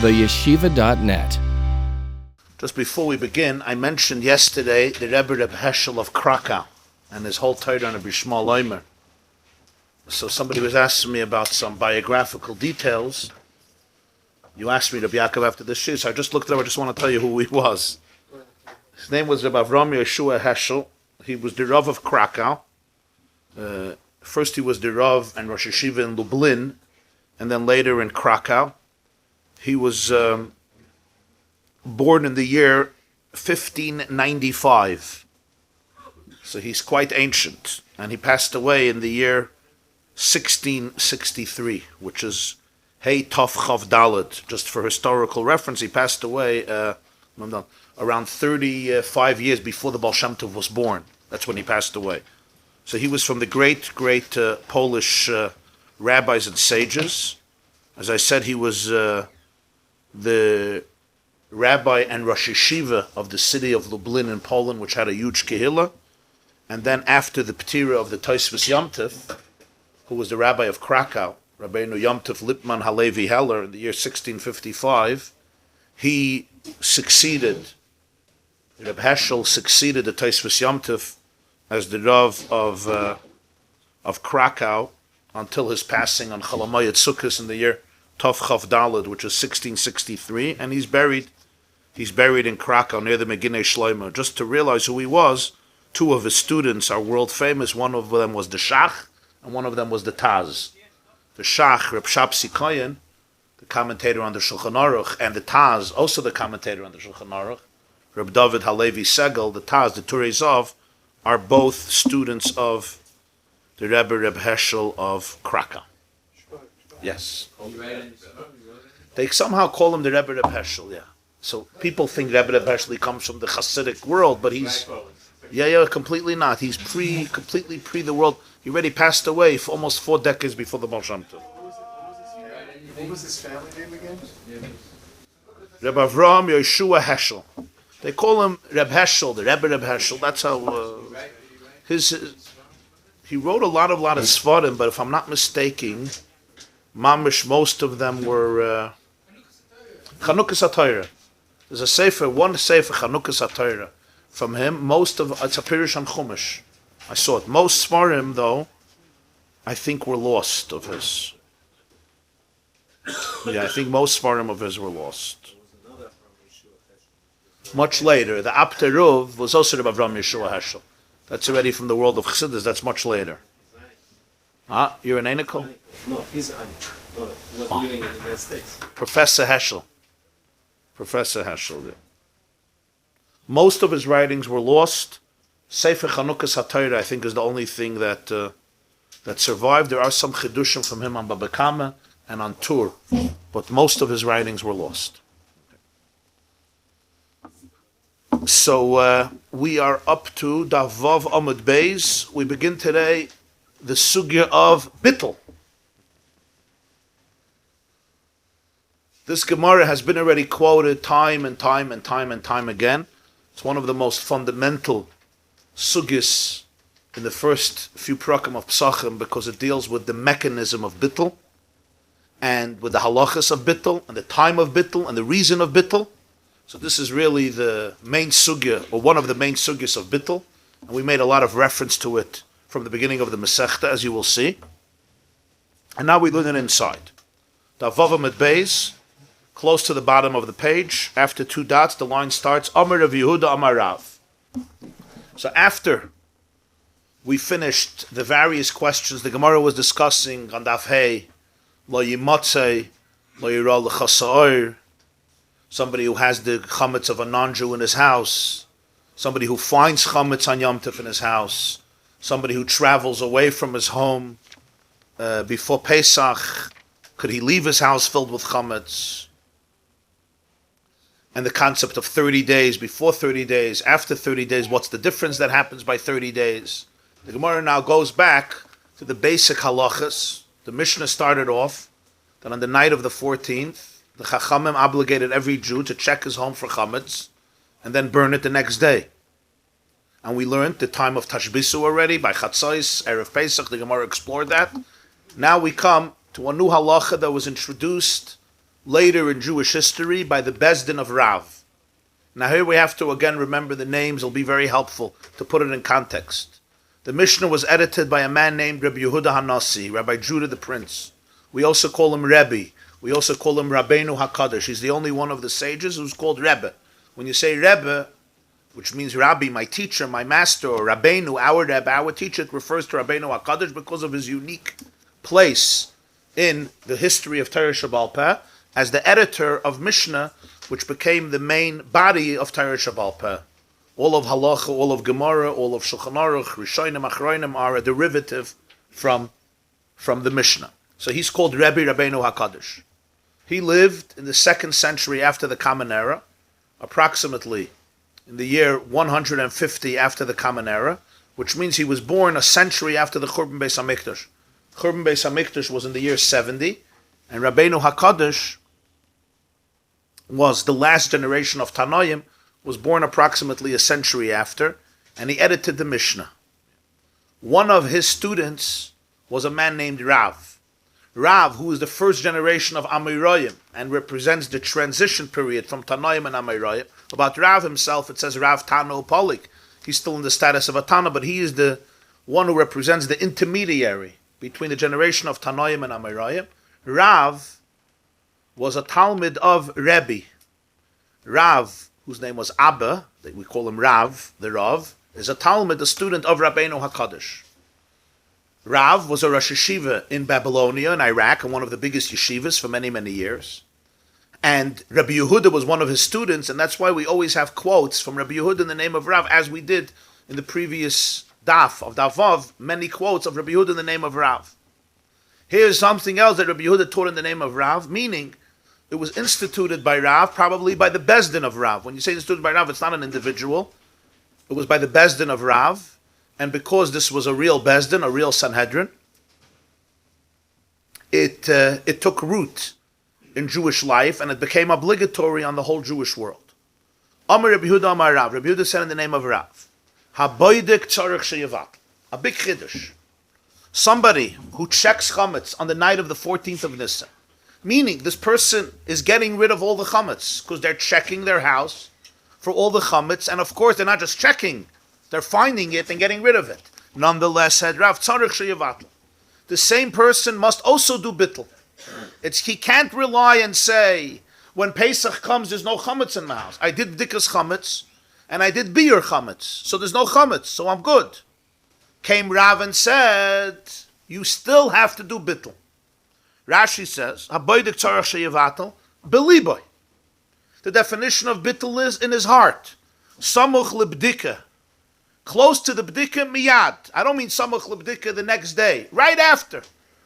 theyeshiva.net. Just before we begin, I mentioned yesterday the Rebbe Heschel of Krakow and his whole Torah on a Bishmal Leimer. So somebody was asking me about some biographical details. You asked me, Rabbi Yaakov, after this shir, so I just looked it up. I just want to tell you who he was. His name was Rabbi Avram Yeshua Heschel. He was the Rav of Krakow. First he was the Rav and Rosh Yeshiva in Lublin, and then later in Krakow. He was born in the year 1595. So he's quite ancient. And he passed away in the year 1663, which is Hey Tov Chav Dalet. Just for historical reference, he passed away around 35 years before the Baal Shem Tov was born. That's when he passed away. So he was from the great Polish rabbis and sages. As I said, he was the rabbi and Rosh Yeshiva of the city of Lublin in Poland, which had a huge kehillah. And then after the Ptira of the Teves Yom Tov, who was the rabbi of Krakow, Rabbeinu Yom Tov Lipman Halevi Heller, in the year 1655, he succeeded, Reb Heschel succeeded the Teves Yom Tov as the Rav of Krakow until his passing on Chalamayat Sukkos in the year Tov Chav Daled, which is 1663, and he's buried in Krakow near the Meginei Shlomo. Just to realize who he was, two of his students are world famous. One of them was the Shach, and one of them was the Taz. The Shach, Reb Shapsi Koyen, the commentator on the Shulchan Aruch, and the Taz, also the commentator on the Shulchan Aruch, Reb David Halevi Segel, the Taz, the Turei Zav, are both students of the Rebbe Reb Heschel of Krakow. Yes. They somehow call him the Rebbe Reb Heschel, yeah. So people think Rebbe Reb Heschel comes from the Hasidic world, but he's, completely not. He's completely pre the world. He already passed away for almost 4 decades before the Baal Shem Tov. What was his family name again? Rebbe Avram Yeshua Heschel. They call him Reb Heschel, the Rebbe Reb Heschel. That's how he wrote a lot of Sfarim, but if I'm not mistaken, Mamish, most of them were Chanukas HaTorah. There's one sefer, Chanukas HaTorah, from him. It's a Pirush on Chumash. I saw it. Most Sfarim, though, I think were lost of his. Yeah, I think most Sfarim of his were lost. Much later, the Apteruv was also Rabbi Avram Yeshua Heschel. That's already from the world of Chassidus. That's much later. You're an Einikol? No, he's living in the United States. Professor Heschel, yeah. Most of his writings were lost. Sefer Chanukas HaTorah, I think, is the only thing that survived. There are some chidushim from him on Baba Kama and on Tur, but most of his writings were lost. So we are up to Davav Amud Beis. We begin today the sugya of Bitul. This Gemarah has been already quoted time and time again. It's one of the most fundamental sugyas in the first few prakim of Pesachim because it deals with the mechanism of Bitul and with the halachas of Bitul and the time of Bitul and the reason of Bitul. So this is really the main sugya, or one of the main sugyas of Bitul, and we made a lot of reference to it from the beginning of the Masechta, as you will see. And now we learn it inside. Davav Amud Beis, close to the bottom of the page, after 2 dots, the line starts, Amar Rav Yehuda Amar Rav. So after we finished the various questions the Gemarah was discussing on Daf Hey, Lo Yimatzei, Lo Yira L'Chasa'or, somebody who has the chametz of a non-Jew in his house, somebody who finds chametz on Yom Tov in his house, somebody who travels away from his home before Pesach, could he leave his house filled with chametz? And the concept of 30 days, before 30 days, after 30 days, what's the difference that happens by 30 days? The Gemarah now goes back to the basic halachas. The Mishnah started off that on the night of the 14th, the Chachamim obligated every Jew to check his home for chametz and then burn it the next day. And we learned the time of Tashbisu already by Chatzos, Erev Pesach. The Gemarah explored that. Now we come to a new halacha that was introduced later in Jewish history by the Bezdin of Rav. Now here we have to again remember the names. It'll be very helpful to put it in context. The Mishnah was edited by a man named Rabbi Yehuda Hanassi, Rabbi Judah the Prince. We also call him Rebbe. We also call him Rabbeinu HaKadosh. He's the only one of the sages who's called Rebbe. When you say Rebbe, which means Rabbi, my teacher, my master, or Rabbeinu, our Rebbe, our teacher, it refers to Rabbeinu HaKadosh because of his unique place in the history of Torah Sheba'al Peh as the editor of Mishnah, which became the main body of Torah Sheba'al Peh. All of Halacha, all of Gemarah, all of Shulchan Aruch, Rishonim, Achronim are a derivative from the Mishnah. So he's called Rebbe Rabbeinu HaKadosh. He lived in the 2nd century after the Common Era, approximately in the year 150 after the Common Era, which means he was born a century after the Churban Beis HaMikdash. Churban Beis HaMikdash was in the year 70, and Rabbeinu HaKadosh was the last generation of Tanoim, was born approximately a century after, and he edited the Mishnah. One of his students was a man named Rav. Rav, who is the first generation of Amoraim and represents the transition period from Tanoim and Amoraim. About Rav himself, it says Rav Tano Polik. He's still in the status of a Tana, but he is the one who represents the intermediary between the generation of Tanoim and Amoraim. Rav was a Talmud of Rebbe. Rav, whose name was Abba, we call him Rav, the Rav, is a Talmud, a student of Rabbeinu HaKadosh. Rav was a Rosh Yeshiva in Babylonia, in Iraq, and one of the biggest yeshivas for many, many years. And Rabbi Yehuda was one of his students, and that's why we always have quotes from Rabbi Yehuda in the name of Rav, as we did in the previous daf of Daf Vav, many quotes of Rabbi Yehuda in the name of Rav. Here's something else that Rabbi Yehuda taught in the name of Rav, meaning it was instituted by Rav, probably by the Bezdin of Rav. When you say instituted by Rav, it's not an individual. It was by the Bezdin of Rav. And because this was a real Bezdin, a real Sanhedrin, it took root in Jewish life, and it became obligatory on the whole Jewish world. Amar Rabbi Yehuda Amar Rav. Rabbi Yehuda said in the name of Rav, Haboidek tzarech sheyavat. A big chiddush. Somebody who checks chametz on the night of the 14th of Nisan, meaning this person is getting rid of all the chametz because they're checking their house for all the chametz, and of course they're not just checking. They're finding it and getting rid of it. Nonetheless, said Rav, tzarech sheyavatl. The same person must also do Bitul. He can't rely and say, when Pesach comes, there's no chametz in my house. I did bdikas chametz, and I did biur chametz, so there's no chametz, so I'm good. Came Rav and said, you still have to do Bitul. Rashi says, haboidek tzarech sheyavatl, beliboy. The definition of Bitul is in his heart. Samuch libdika. Close to the bdika miyad. I don't mean samuch lebdika the next day. Right after.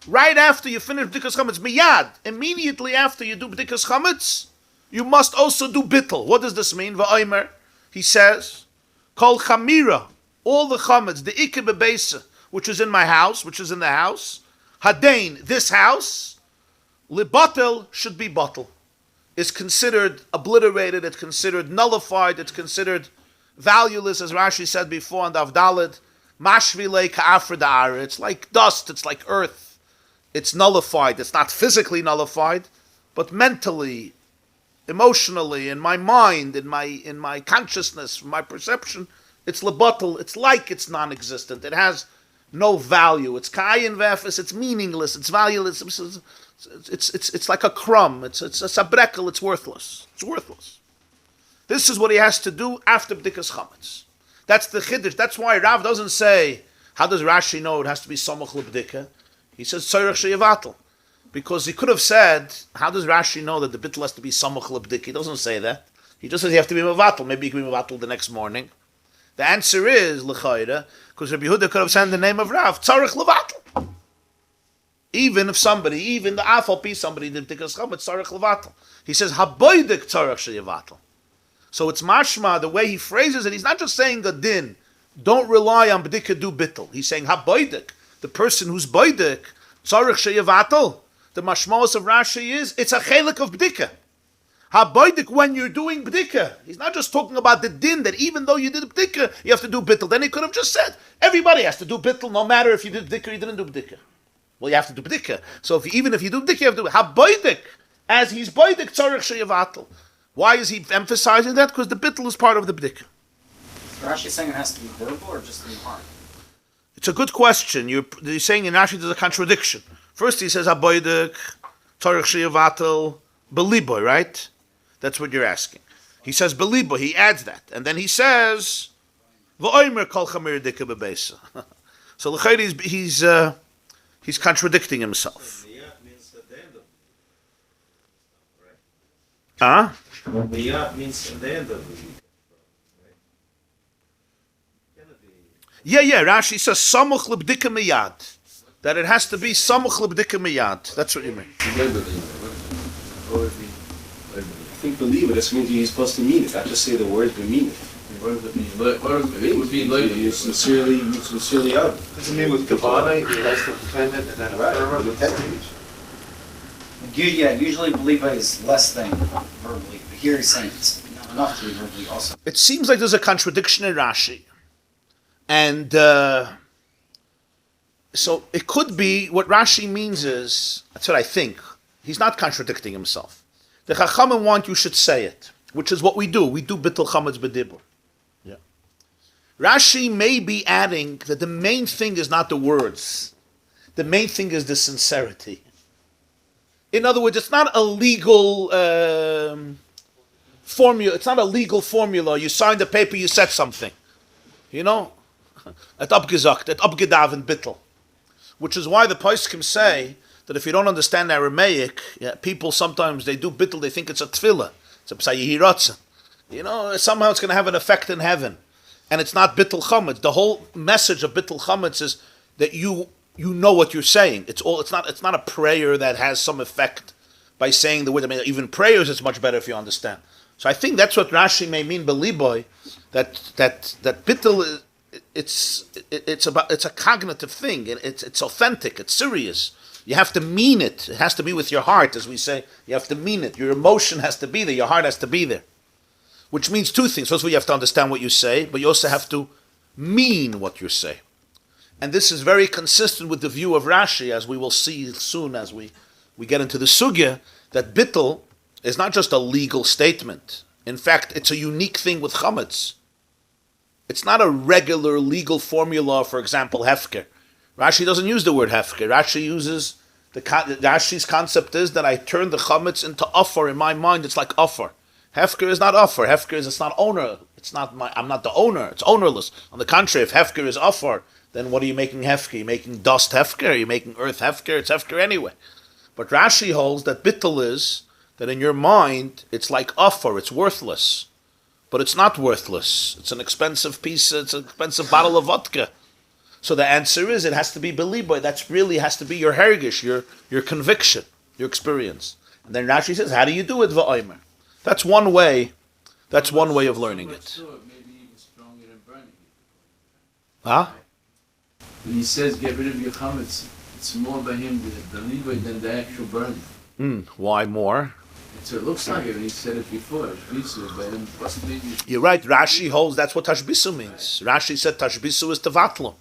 Right after you finish bdikas chametz, miyad. Immediately after you do bdikas chametz, you must also do bittul. What does this mean? Va'omer, he says, kol chamira, all the chametz, the ikeh bebeisa, which is in my house, which is in the house, hadain, this house, libatel should be batel. It's considered obliterated, it's considered nullified, it's considered valueless, as Rashi said before on Daf Daled, mashvile ka'afra da'ara. It's like dust, it's like earth. It's nullified. It's not physically nullified, but mentally, emotionally, in my mind, in my consciousness, my perception, it's lebatel. It's like it's non-existent. It has no value. It's ka'ayin v'efes. It's meaningless. It's valueless. It's like a crumb. It's a sabrekel. It's worthless. It's worthless. This is what he has to do after bdikas chametz. That's the chiddush. That's why Rav doesn't say, how does Rashi know it has to be samuch lebdika? He says tzarech sheyavatl. Because he could have said, how does Rashi know that the bittul has to be samuch lebdika? He doesn't say that. He just says you have to be mevatel. Maybe you can be mevatel the next morning. The answer is l'chayra, because Rabbi Yehuda could have said in the name of Rav, tzarech levatel. Even if somebody, even the afal pi somebody did bdikas chametz, tzarech levatel. He says haboidek tzarech sheyavatl. So it's mashma, the way he phrases it, he's not just saying a din, don't rely on b'dika do bittul. He's saying ha-boidek, the person who's boidek, tzarech sheyavatl. The mashmaos of Rashi is, it's a chelik of b'dika. Ha-boidek, when you're doing b'dika. He's not just talking about the din, that even though you did b'dika, you have to do bittul. Then he could have just said, everybody has to do bittul, no matter if you did b'dika or you didn't do b'dika. Well, you have to do b'dika. So even if you do b'dika, you have to do ha-boidek. as he's boidik tzarich sheyevatel. Why is he emphasizing that? Because the bitul is part of the bdika. Rashi is saying it has to be verbal or just in the heart? It's a good question. You're saying in Rashi there's a contradiction. First he says aboidik tzarich sheyevatel beliboy, right? That's what you're asking. He says beliboy. He adds that, and then he says v'oimer kol chamir dika bebeisa. So he's contradicting himself. Means at the end of it. Huh? Miyad means at the end of it. Yeah. Rashi says samuch lebdika miyad. That it has to be samuch lebdika miyad. That's what you mean. I think believer, this means you're supposed to mean it, not just say the words but mean it. What does it mean? What does it mean? You sincerely out. Doesn't mean with Kavana, he has to defend it and then affirm with integrity. Usually believer is less than verbally, but here he's saying it's not enough to be verbally also. It seems like there's a contradiction in Rashi. And so it could be, what Rashi means is, that's what I think, he's not contradicting himself. The Chachamim want you should say it, which is what we do. We do Bitul Chametz B'dibur. Yeah. Rashi may be adding that the main thing is not the words. The main thing is the sincerity. In other words, it's not a legal formula. It's not a legal formula. You signed a paper, you said something. You know? Et abgesagt, et abgedaven Bitul. Which is why the Pesachim say that if you don't understand Aramaic, people sometimes, they do Bitul, they think it's a tefillah. It's a p'sayihiratza. You know, somehow it's going to have an effect in heaven. And it's not Bitul Chametz. The whole message of Bitul Chametz is that you know what you're saying. It's not a prayer that has some effect by saying the word. I mean, even prayers is much better if you understand. So I think that's what Rashi may mean beliboy, that Bitul it's a cognitive thing. It's authentic. It's serious. You have to mean it. It has to be with your heart, as we say. You have to mean it. Your emotion has to be there. Your heart has to be there. Which means two things. First of all, you have to understand what you say, but you also have to mean what you say. And this is very consistent with the view of Rashi, as we will see soon as we get into the sugya, that Bitul is not just a legal statement. In fact, it's a unique thing with Chametz. It's not a regular legal formula, for example, hefker. Rashi doesn't use the word hefker. Rashi uses, Rashi's concept is that I turn the chametz into offer. In my mind, it's like offer. Hefker is not offer. Hefker is, it's not owner. I'm not the owner. It's ownerless. On the contrary, if hefker is offer, then what are you making hefker? You're making dust hefker? Are you making earth hefker? It's hefker anyway. But Rashi holds that Bitul is that in your mind, it's like offer. It's worthless. But it's not worthless. It's an expensive piece. It's an expensive bottle of vodka. So the answer is, it has to be beliboy. That's really has to be your hergish, your conviction, your experience. And then Rashi says, how do you do it, v'oimer? That's one way. That's one way of learning it. Maybe even stronger than burning. Huh? When he says get rid of your chametz, it's more by him the believer than the actual burning. Why more? So it looks like it, and he said it before, Tashbisu, but then possibly... You're right, Rashi holds that's what Tashbisu means. Rashi said Tashbisu is Tevatlo.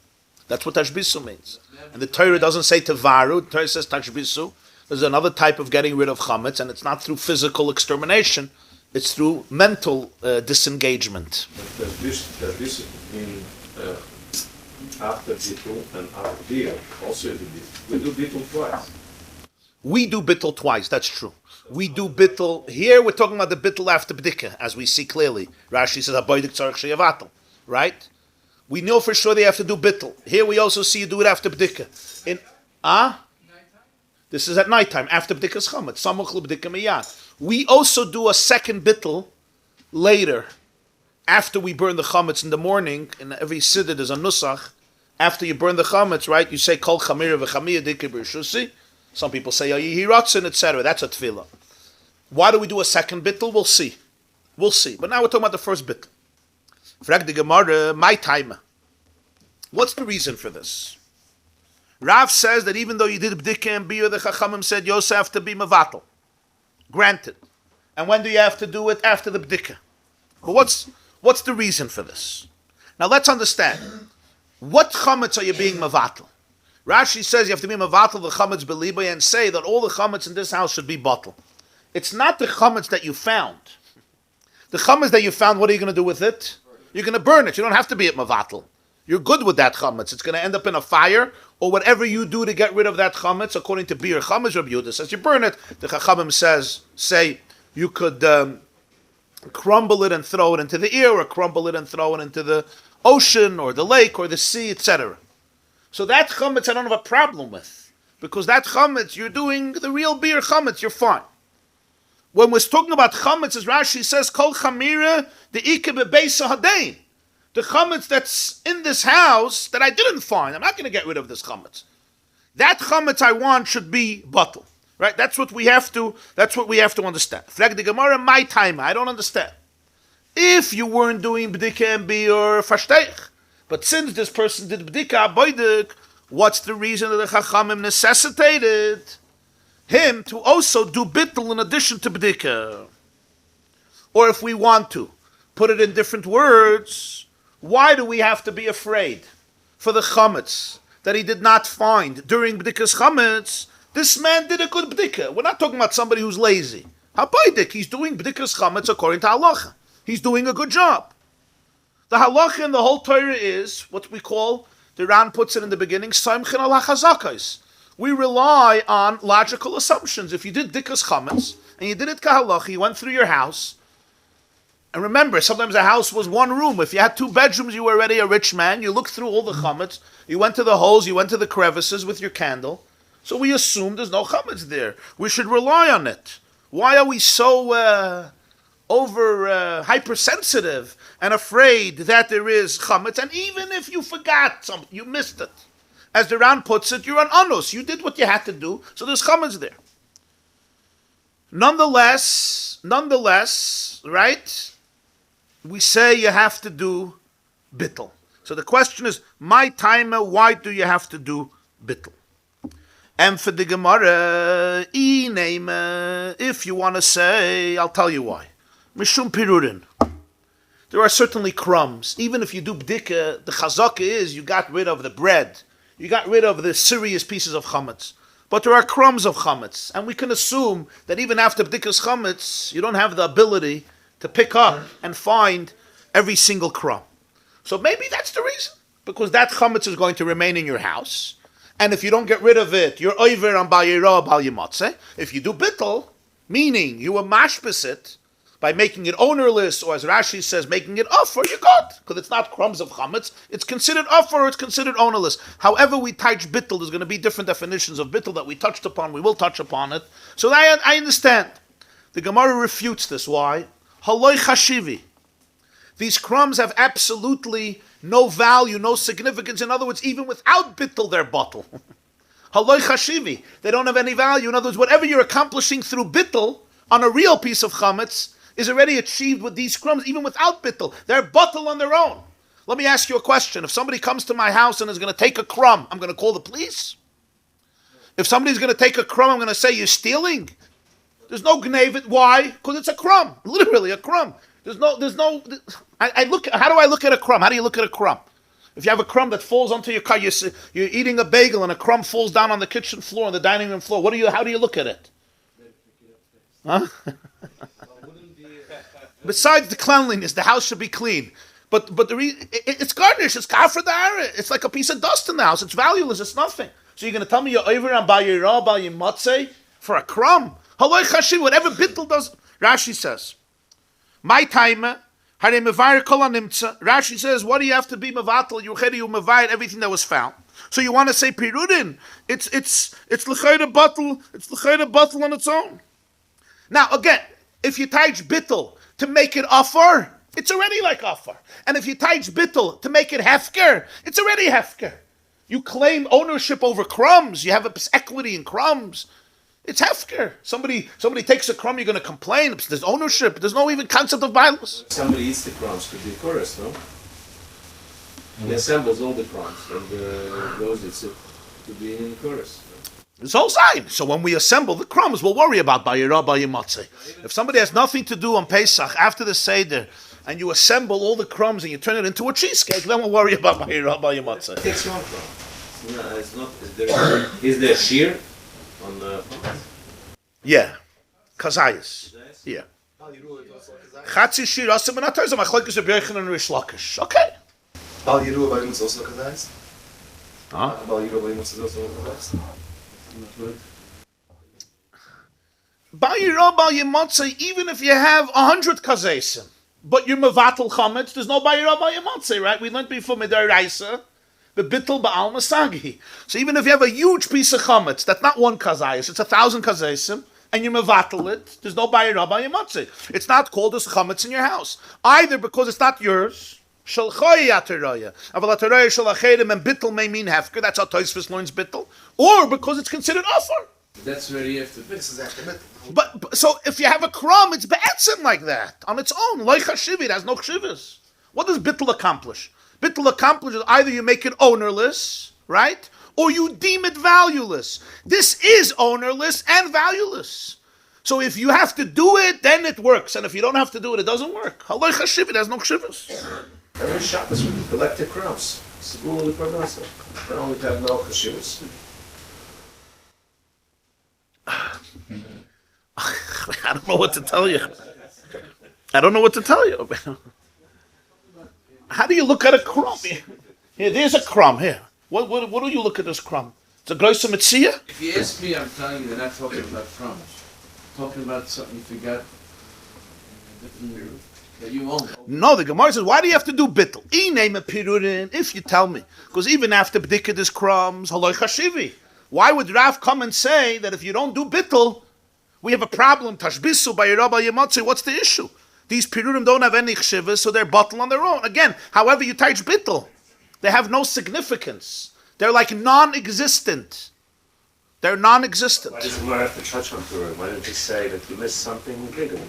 That's what Tashbisu means. And the Torah doesn't say Tevaru, the Torah says Tashbisu. There's another type of getting rid of Chametz, and it's not through physical extermination, it's through mental disengagement. Tashbisu means after Bitul and after Beer, also do Bitul. We do Bitul twice. We do Bitul twice, that's true. We do Bitul. Here we're talking about the Bitul after B'dika, as we see clearly. Rashi says, Aboidik tzarech sheyevatel. Right? We know for sure they have to do Bitul. Here we also see you do it after B'dika. This is at nighttime, after B'dika's Chametz. Samuch l'B'dika miyad. We also do a second Bitul later, after we burn the Chametz in the morning. In every Siddur there's a Nusach. After you burn the Chametz, right, you say, Kol chamira v'chamiyah dika b'rshusi. Some people say, Yihiratzin, etc. That's a tefillah. Why do we do a second Bitul? We'll see. But now we're talking about the first Bitul. Frag the Gemarah, my time. What's the reason for this? Rav says that even though you did B'dika and Biyah, the Chachamim said you also have to be Mevatel. Granted. And when do you have to do it? After the B'dika. But what's the reason for this? Now let's understand. What Chametz are you being Mevatel? Rashi says you have to be Mevatel the Chametz B'libay and say that all the Chametz in this house should be bottle. It's not the chametz that you found. The chametz that you found, what are you going to do with it? You're going to burn it. You don't have to be at mavatal. You're good with that chametz. It's going to end up in a fire, or whatever you do to get rid of that chametz, according to Bir Chametz, Rabbi Yehuda says you burn it. The Chachamim say you could crumble it and throw it into the air, or crumble it and throw it into the ocean, or the lake, or the sea, etc. So that chametz I don't have a problem with, because that chametz, you're doing the real Bir Chametz, you're fine. When we're talking about chametz, as Rashi says, Kol chamira the ike bebeisa hadain. The chametz that's in this house that I didn't find, I'm not going to get rid of this chametz. That chametz I want should be bottle, right? That's what we have to understand. Frag the Gemarah, my time, I don't understand. If you weren't doing b'dika and biur, fashteich. But since this person did b'dika aboidik, what's the reason that the chachamim necessitated him to also do bitul in addition to b'dika? Or if we want to put it in different words, why do we have to be afraid for the chametz that he did not find during b'dika's chametz? This man did a good b'dika. We're not talking about somebody who's lazy. Habaydik, he's doing b'dika's chametz according to halacha. He's doing a good job. The halacha in the whole Torah is what we call, the Ran puts it in the beginning, Saimchin ala chazakos. We rely on logical assumptions. If you did b'dika's chametz and you did it kahalacha, you went through your house. And remember, sometimes a house was one room. If you had 2 bedrooms, you were already a rich man. You looked through all the chametz. You went to the holes. You went to the crevices with your candle. So we assume there's no chametz there. We should rely on it. Why are we so hypersensitive and afraid that there is chametz? And even if you forgot something, you missed it. As the Ran puts it, you're an anus. You did what you had to do, so there's chametz there. Nonetheless, right? We say you have to do bitul. So the question is, my timer, why do you have to do bitul? And for the Gemarah, if you want to say, I'll tell you why. Mishum pirurin. There are certainly crumbs. Even if you do b'dika, the chazaka is you got rid of the bread. You got rid of the serious pieces of chametz. But there are crumbs of chametz. And we can assume that even after b'dika's chametz, you don't have the ability to pick up and find every single crumb. So maybe that's the reason. Because that chametz is going to remain in your house. And if you don't get rid of it, you're over on bal yirah, bal yimatzeh. If you do bitul, meaning you will mashbis it by making it ownerless, or as Rashi says, making it offer, you got. Because it's not crumbs of chametz. It's considered offer, or it's considered ownerless. However we touch bitul, there's going to be different definitions of bitul that we touched upon. We will touch upon it. So I understand. The Gemarah refutes this. Why? Haloi chashivi. These crumbs have absolutely no value, no significance. In other words, even without bitul, they're bottle. Haloi chashivi. They don't have any value. In other words, whatever you're accomplishing through bitul on a real piece of chametz is already achieved with these crumbs, even without bitul. They're bottle on their own. Let me ask you a question. If somebody comes to my house and is going to take a crumb, I'm going to call the police? If somebody's going to take a crumb, I'm going to say, you're stealing? There's no gnevit. Why? Because it's a crumb. Literally a crumb. I look. How do I look at a crumb? How do you look at a crumb? If you have a crumb that falls onto your car, you're eating a bagel and a crumb falls down on the kitchen floor, on the dining room floor. How do you look at it? Huh? Besides the cleanliness, the house should be clean. But it's garnish. It's kafra da'ara. It's like a piece of dust in the house. It's valueless. It's nothing. So you're going to tell me you're over on bal yirah, bal yimatzeh for a crumb? Haloi chashiv. Whatever bitul does. Rashi says, my time. Rashi says, what do you have to be mevatel? You mevayir everything that was found. So you want to say pirudin? It's l'chayda batel. It's l'chayda batel on its own. Now again, if you touch bitul to make it offer, it's already like offer. And if you touch bitul to make it hefker, it's already hefker. You claim ownership over crumbs. You have equity in crumbs. It's hefker. Somebody takes a crumb, you're going to complain. There's ownership. There's no even concept of violence. Somebody eats the crumbs, could be chorus, no? He assembles all the crumbs and goes to be in chorus. It's all sign. So when we assemble the crumbs, we'll worry about bal yirah, bal yimatzeh. If somebody has nothing to do on Pesach after the Seder, and you assemble all the crumbs and you turn it into a cheesecake, then we'll worry about bal yirah, bal yimatzeh. It takes one crumb. No, it's not. Is there shear on the? Yeah. Kazayas. Yeah. Chatzi shir asim and atayz. Machlokes Rabbi Yochanan and Rish Lakish. Okay. Bal Yeruah by Monsey also kazayis? Huh? Bal Yeruah by Monsey also kazayis? Bal Yirah, Bal Yimotze, even if you have 100 kazesim, but you're mevatel chametz, there's no Bal Yirah, Bal Yimotze, right? We learned before Midaraisa, the Bitul Ba'al Masagi. So even if you have a huge piece of chametz, that's not one kazayis, it's 1,000 kazesim, and you mevatel it, there's no Bal Yirah, Bal Yimotze. It's not called as chametz in your house. Either because it's not yours, Shel choy ateroya, aval ateroya shel acherim, and Bitul may mean hefker, that's how Teves learns Bitul, or because it's considered offer. That's where you have to This is after Bitul. But so if you have a crumb, it's be'etzim like that on its own. Loy chashiv, it has no chshivas. What does Bitul accomplish? Bitul accomplishes either you make it ownerless, right, or you deem it valueless. This is ownerless and valueless. So if you have to do it, then it works, and if you don't have to do it, it doesn't work. Loy chashiv, it has no chshivas. Every Shabbos we collect the crumbs. Segula the parnasa. They only have no chashivas. I don't know what to tell you. I don't know what to tell you. How do you look at a crumb? Here, there's a crumb here. What do you look at this crumb? It's a gross mitzvah? If you ask me, I'm telling you, they're not talking about crumbs. Talking about something you forgot that you own. No, the Gemarah says, why do you have to do bittul? If you tell me. Because even after b'dikah there's crumbs, haloi chashivi. Why would Rav come and say that if you don't do bittul, we have a problem? Tashbisu by Rabbi Yemotzi. What's the issue? These pirurim don't have any chshivas, so they're bottled on their own. Again, however you touch bittul, they have no significance. They're like non-existent. They're non-existent. Why does the Gemara have to touch on Purim? Why didn't you say that you missed something bigger?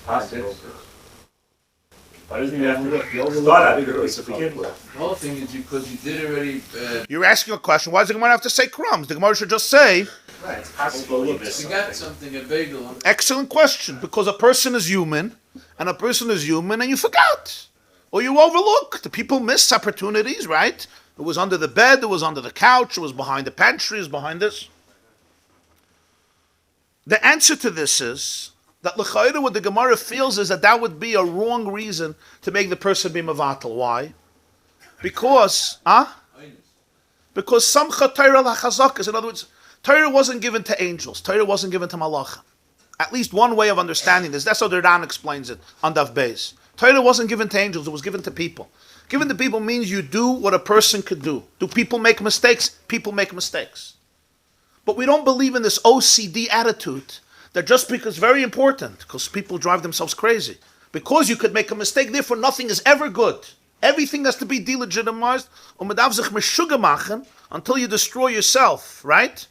Possible. Why doesn't he have to start at Purim to begin with? The whole thing is because you did already. You're asking a question. Why does the Gemara have to say crumbs? The Gemara should just say, Right, it's possible you missed Forgot something. something, a bagel. excellent question. Because a person is human, and you forgot. Or you overlook. The people miss opportunities, right? It was under the bed, it was under the couch, it was behind the pantry, it was behind this. The answer to this is that l'chayra, what the Gemara feels is that would be a wrong reason to make the person be mavatal. Why? Because samcha Torah lachazakas. In other words, Torah wasn't given to angels. Torah wasn't given to malachim. At least one way of understanding this. That's how the Ran explains it on Daf Beis. Torah wasn't given to angels. It was given to people. Given to people means you do what a person could do. Do people make mistakes? People make mistakes. But we don't believe in this OCD attitude that just because it's very important, because people drive themselves crazy. Because you could make a mistake, therefore nothing is ever good. Everything has to be delegitimized until you destroy yourself, right?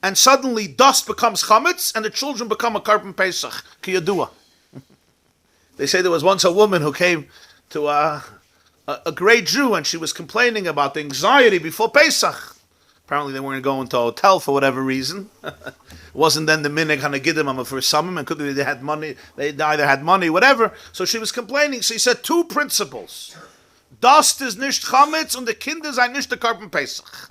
And suddenly dust becomes chametz and the children become a carbon pesach. Kiyadua. They say there was once a woman who came to a great Jew and she was complaining about the anxiety before Pesach. Apparently they weren't going to a hotel for whatever reason. It wasn't then the minhag hanagidim for summum, and could be they had money, they either had money, whatever. So she was complaining. So he said two principles. Dust is nicht chametz and the kinder sind nicht the carbon Pesach.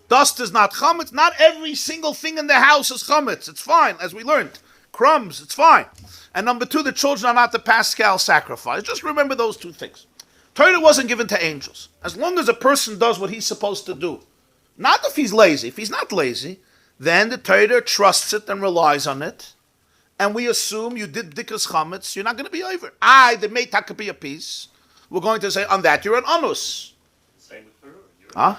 Dust is not chametz. Not every single thing in the house is chametz. It's fine, as we learned. Crumbs, it's fine. And number two, the children are not the Paschal sacrifice. Just remember those two things. Torah wasn't given to angels. As long as a person does what he's supposed to do. Not if he's lazy. If he's not lazy, then the Torah trusts it and relies on it. And we assume you did dikas chametz, you're not going to be over. The meitak could be a piece. We're going to say, on that you're an anus. Same with Purim. Huh?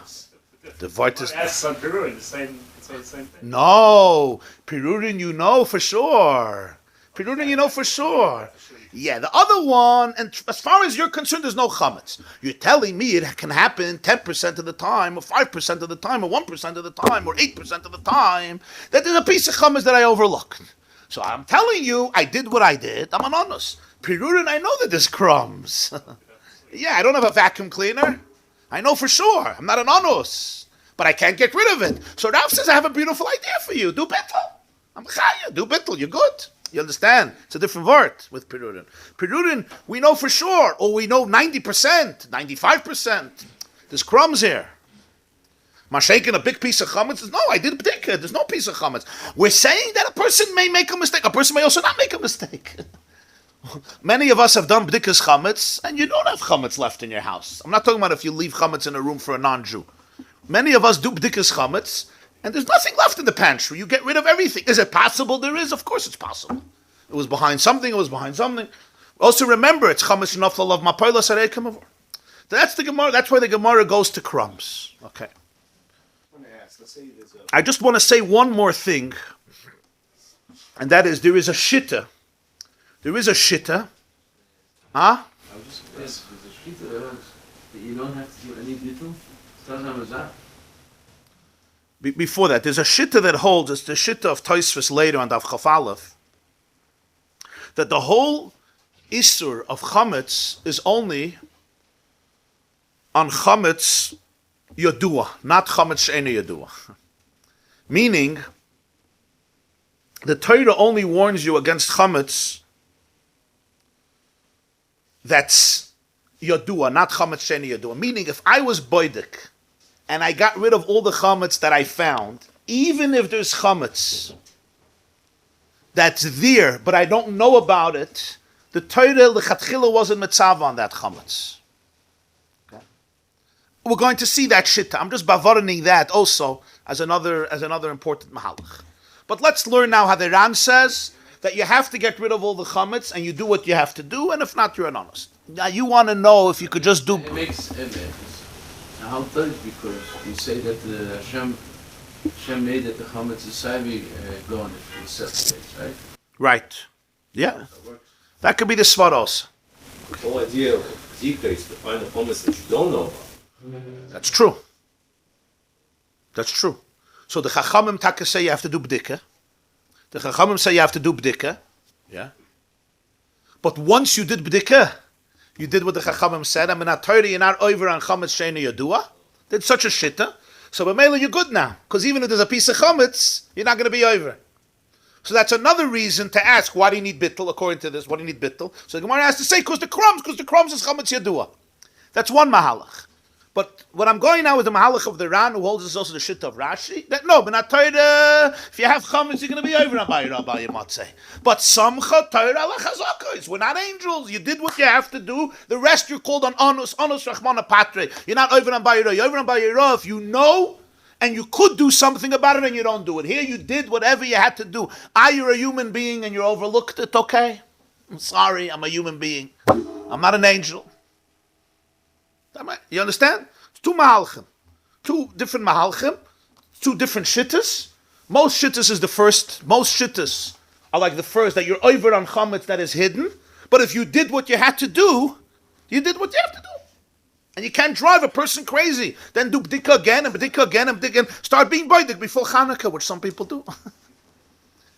The vart is... Ask on Purim, the same thing. No. Pirurin you know for sure. Pirurin you know for sure. Yeah, the other one, and as far as you're concerned, there's no chametz. You're telling me it can happen 10% of the time, or 5% of the time, or 1% of the time, or 8% of the time, that there's a piece of chametz that I overlooked. So I'm telling you, I did what I did. I'm an honest. Pirurin, I know that there's crumbs. Yeah, I don't have a vacuum cleaner. I know for sure. I'm not an anus. But I can't get rid of it. So Rav says, I have a beautiful idea for you. Do Bitul. I'm chaya. Do Bitul. You're good. You understand? It's a different word with Pirurin. Pirurin, we know for sure. Or we know 90%, 95%. There's crumbs here. Mashaking a big piece of chametz? No, I did b'dika. There's no piece of chametz. We're saying that a person may make a mistake. A person may also not make a mistake. Many of us have done b'dikas chametz, and you don't have chametz left in your house. I'm not talking about if you leave chametz in a room for a non-Jew. Many of us do b'dikas chametz, and there's nothing left in the pantry. You get rid of everything. Is it possible? There is. Of course it's possible. It was behind something. It was behind something. Also remember, it's chametz shenafla of mapoila sarei kamavor. That's the Gemarah. That's why the Gemarah goes to crumbs. Okay. I just want to say one more thing, and that is there is a shitta. There is a shitta. Huh? I was just there's a shita that you don't have to do any bitul. Before that, there's a shitta that holds, it's the shitta of Teves later on Daf Chaf Aleph, that the whole isur of chametz is only on chametz yodua, not chametz she'eino yodua. Meaning, the Torah only warns you against chametz that's yodua, not chametz she'eino yodua. Meaning, if I was boidik and I got rid of all the chametz that I found, even if there's chametz that's there, but I don't know about it, the Torah l'chatchila wasn't mitzav on that chametz. Okay. We're going to see that shita. I'm just bavaroning that also as another important mahalach. But let's learn now how the Ran says that you have to get rid of all the chametz and you do what you have to do, and if not, you're an honest. Now you want to know if you could just do. It makes how does because you say that the Hashem made that the chametz is savi gone if it's separates, right? Right. Yeah. That could be the svaros. The whole idea of Zika is to find the chametz that you don't know about. That's true. That's true. So the Chachamim taka say you have to do b'dika. The Chachamim say you have to do b'dika. Yeah. But once you did b'dika, you did what the Chachamim said. I mean, at Torah, you're not over on chametz she'eino yodua. Did such a shitta. So b'meila you're good now. Because even if there's a piece of chametz, you're not going to be over. So that's another reason to ask, why do you need bittul, according to this? Why do you need bittul? So the Gemarah has to say, because the crumbs is chametz yodua. That's one mahalach. But what I'm going now with the mahalach of the Ran, who holds this also the shit of Rashi, that no, but not Torah, if you have chametz, you're going to be over on Rabbi, you might say. But samcha Torah lachazakos. We're not angels. You did what you have to do. The rest you're called on onus rachmana patre. You're not over on Bayiro. You're over on Bayiro if you know and you could do something about it and you don't do it. Here you did whatever you had to do. You're a human being and you overlooked it, okay? I'm sorry, I'm a human being. I'm not an angel. You understand? It's two mahalchim. Two different mahalchim. Two different shittas. Most shittas is the first. Most shittas are like the first, that you're over on chametz that is hidden. But if you did what you had to do, you did what you have to do. And you can't drive a person crazy. Then do b'dika again and b'dika again and b'dika again. Start being boidik before Chanukah, which some people do.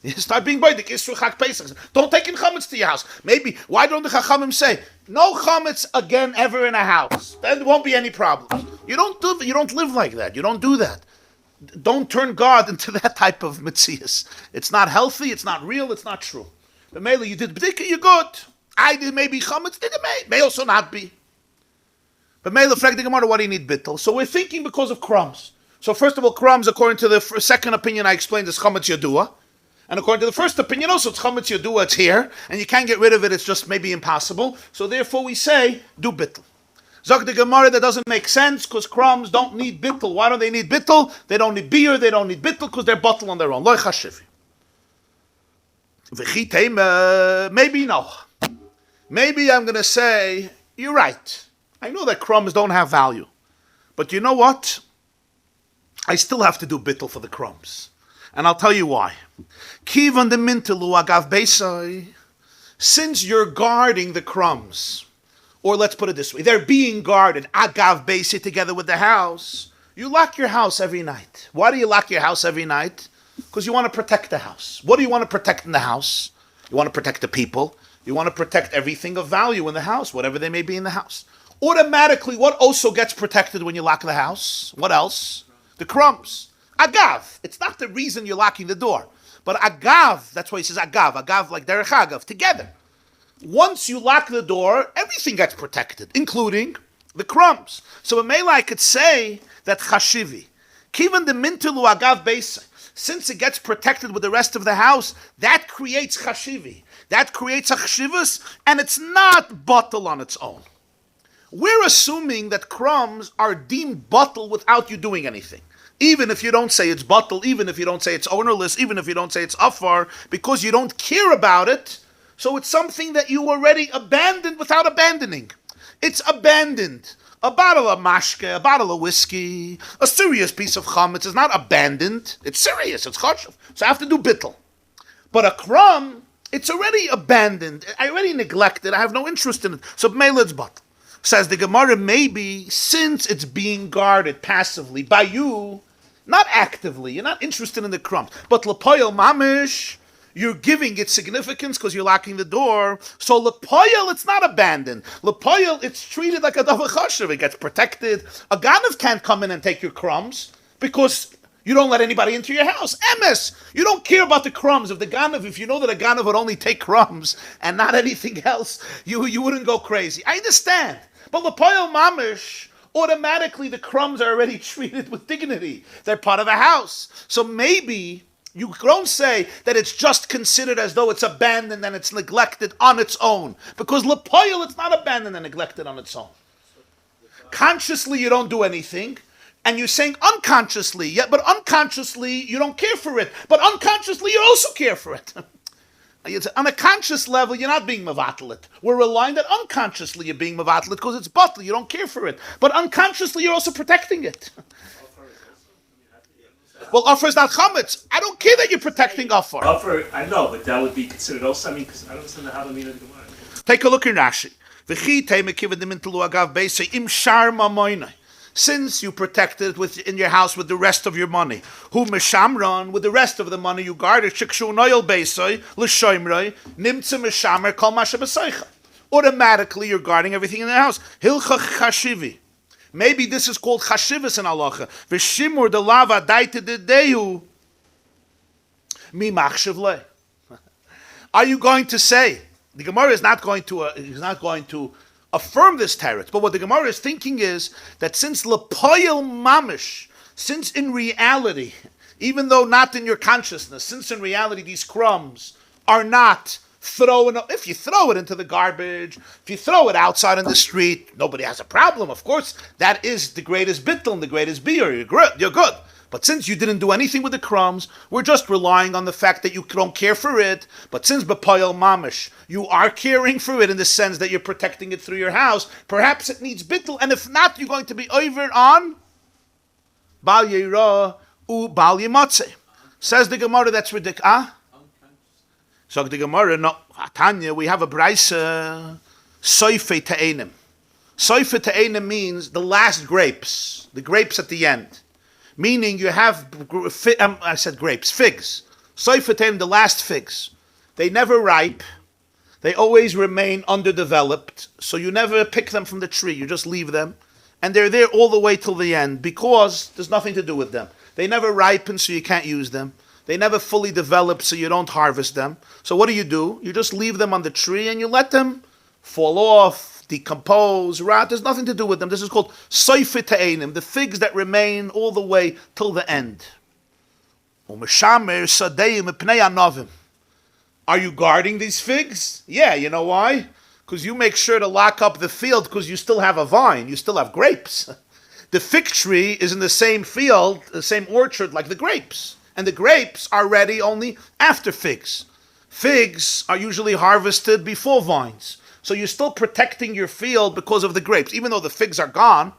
You start being boidik. Isru Chag Pesach. Don't take in chametz to your house. Maybe, why don't the Chachamim say, no chametz again ever in a house? Then there won't be any problems. You don't live like that. You don't do that. Don't turn God into that type of mitzias. It's not healthy, it's not real, it's not true. But maybe you did b'dika, you're good. I did maybe chametz, did it may also not be. But maybe frag the Gemarah, what do you need bittul? So we're thinking because of crumbs. So first of all, crumbs, according to the second opinion I explained, is chametz yodua. And according to the first opinion also, it's chametz yodua, it's here, and you can't get rid of it, it's just maybe impossible. So therefore we say, do bittul. Zog the Gemarah, that doesn't make sense, because crumbs don't need bittul. Why don't they need bittul? They don't need beer, they don't need bittul, because they're bottled on their own. Lo chashiv. Maybe no. Maybe I'm going to say, you're right. I know that crumbs don't have value. But you know what? I still have to do bittul for the crumbs. And I'll tell you why. Kivan de mintilu agav beisai. Since you're guarding the crumbs, or let's put it this way, they're being guarded, agav beisai, together with the house. You lock your house every night. Why do you lock your house every night? Because you want to protect the house. What do you want to protect in the house? You want to protect the people. You want to protect everything of value in the house, whatever they may be in the house. Automatically, what also gets protected when you lock the house? What else? The crumbs. Agav. It's not the reason you're locking the door. But agav, that's why he says agav. Agav like derech agav, together. Once you lock the door, everything gets protected, including the crumbs. So in Mela I could say that chashivi, Kivan the mintilu agav beis. Since it gets protected with the rest of the house, that creates chashivi. That creates a chashivas, and it's not bottle on its own. We're assuming that crumbs are deemed bottle without you doing anything. Even if you don't say it's bottle, even if you don't say it's ownerless, even if you don't say it's afar, because you don't care about it, so it's something that you already abandoned without abandoning. It's abandoned. A bottle of mashke, a bottle of whiskey, a serious piece of chametz is not abandoned. It's serious, it's choshev. So I have to do bitul. But a crumb, it's already abandoned. I already neglected. I have no interest in it. So mele it's bottle. Says the Gemarah, maybe since it's being guarded passively by you, not actively, you're not interested in the crumbs, but lepoyel mamish, you're giving it significance because you're locking the door. So lepoyel, it's not abandoned. Lepoyel, it's treated like a davar chashuv. It gets protected. A ganav can't come in and take your crumbs because you don't let anybody into your house. Emes, you don't care about the crumbs. If you know that a ganav would only take crumbs and not anything else, you wouldn't go crazy. I understand. But lepoyel mamish, automatically the crumbs are already treated with dignity. They're part of a house. So maybe you don't say that it's just considered as though it's abandoned and it's neglected on its own. Because lepoyel, it's not abandoned and neglected on its own. Consciously, you don't do anything. And you're saying unconsciously, yeah, but unconsciously, you don't care for it. But unconsciously, you also care for it. On a conscious level, you're not being mavatal it. We're relying that unconsciously you're being mavatal it because it's bottle, you don't care for it. But unconsciously, you're also protecting it. Well, offer is not chametz. I don't care that you're protecting offer. Offer, I know, but that would be considered also, I mean, because I don't understand how the meaning of the Gemarah. Take a look in Rashi. Since you protected in your house with the rest of your money, who meshamron with the rest of the money you guarded, automatically you're guarding everything in the house. Hilcha chashivi. Maybe this is called chashivas in halacha. V'shimur de lava daite de dehu mi machshav le. Are you going to say the Gemarah is not going to affirm this teretz? But what the Gemarah is thinking is that since lepoyel mamish, since in reality, even though not in your consciousness, since in reality these crumbs are not thrown, if you throw it into the garbage, if you throw it outside in the street, nobody has a problem. Of course, that is the greatest bitul and the greatest beer. You're good. But since you didn't do anything with the crumbs, we're just relying on the fact that you don't care for it. But since b'poyel mamish, you are caring for it in the sense that you're protecting it through your house, perhaps it needs bitul, and if not, you're going to be over on bal yira u bal yimatzeh. Says the Gemarah, that's ridiculous. So the Gemarah, no, Tanya, we have a brayse, soife te'enim. Soife te'enim means the last grapes, the grapes at the end. Meaning you have, I said grapes, figs. Soife te'enim, the last figs. They never ripe. They always remain underdeveloped. So you never pick them from the tree. You just leave them. And they're there all the way till the end because there's nothing to do with them. They never ripen, so you can't use them. They never fully develop, so you don't harvest them. So what do? You just leave them on the tree and you let them fall off, decompose, rot. There's nothing to do with them. This is called soife te'enim, the figs that remain all the way till the end. Are you guarding these figs? Yeah, you know why? Because you make sure to lock up the field because you still have a vine, you still have grapes. The fig tree is in the same field, the same orchard like the grapes. And the grapes are ready only after figs. Figs are usually harvested before vines. So you're still protecting your field because of the grapes, even though the figs are gone.